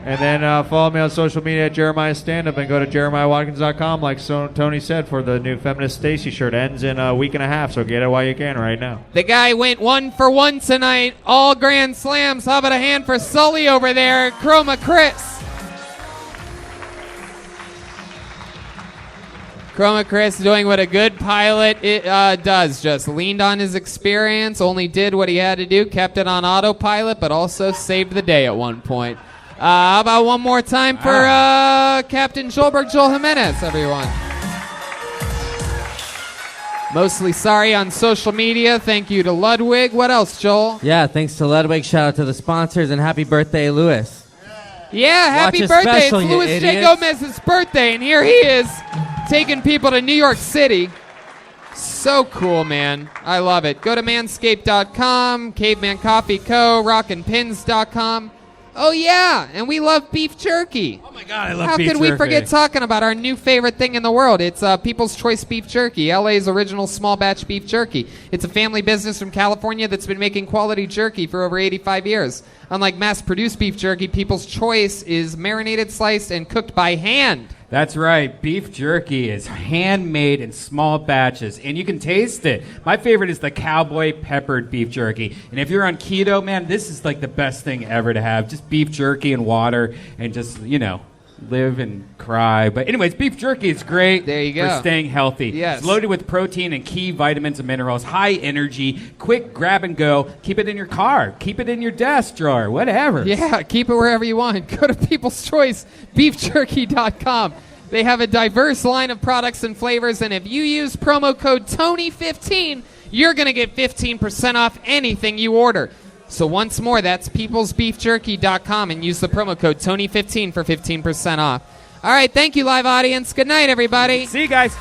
And then follow me on social media at Jeremiah Standup and go to JeremiahWatkins.com, like Tony said, for the new Feminist Stacy shirt. Ends in a week and a half, so get it while you can right now. The guy went 1 for 1 tonight, all grand slams. How about a hand for Sully over there, Chroma Chris? Chroma Chris doing what a good pilot does. Just leaned on his experience, only did what he had to do, kept it on autopilot, but also saved the day at one point. How about one more time for Captain Joelberg, Joel Jimenez, everyone. Mostly sorry on social media. Thank you to Ludwig. What else, Joel? Yeah, thanks to Ludwig. Shout out to the sponsors, and happy birthday, Louis. Yeah, happy Watch birthday. special, It's you Louis J. idiots. Gomez's birthday, and here he is taking people to New York City. So cool, man. I love it. Go to manscaped.com, Caveman Coffee Co., rockinpins.com. Oh, yeah, and we love beef jerky. Oh, my God, I love How beef could jerky. we forget talking about our new favorite thing in the world? It's People's Choice Beef Jerky, LA's original small batch beef jerky. It's a family business from California that's been making quality jerky for over 85 years. Unlike mass-produced beef jerky, People's Choice is marinated, sliced, and cooked by hand. That's right. Beef jerky is handmade in small batches, and you can taste it. My favorite is the cowboy peppered beef jerky. And if you're on keto, man, this is like the best thing ever to have. Just beef jerky and water and just, live and cry. But anyways, beef jerky is great there you go. for staying healthy. Yes. It's loaded with protein and key vitamins and minerals, high energy, quick grab and go. Keep it in your car. Keep it in your desk drawer, whatever. Yeah, keep it wherever you want. Go to People's Choice beefjerky.com. They have a diverse line of products and flavors, and if you use promo code TONY15, you're going to get 15% off anything you order. So once more, that's peoplesbeefjerky.com, and use the promo code TONY15 for 15% off. All right, thank you, live audience. Good night, everybody. See you guys.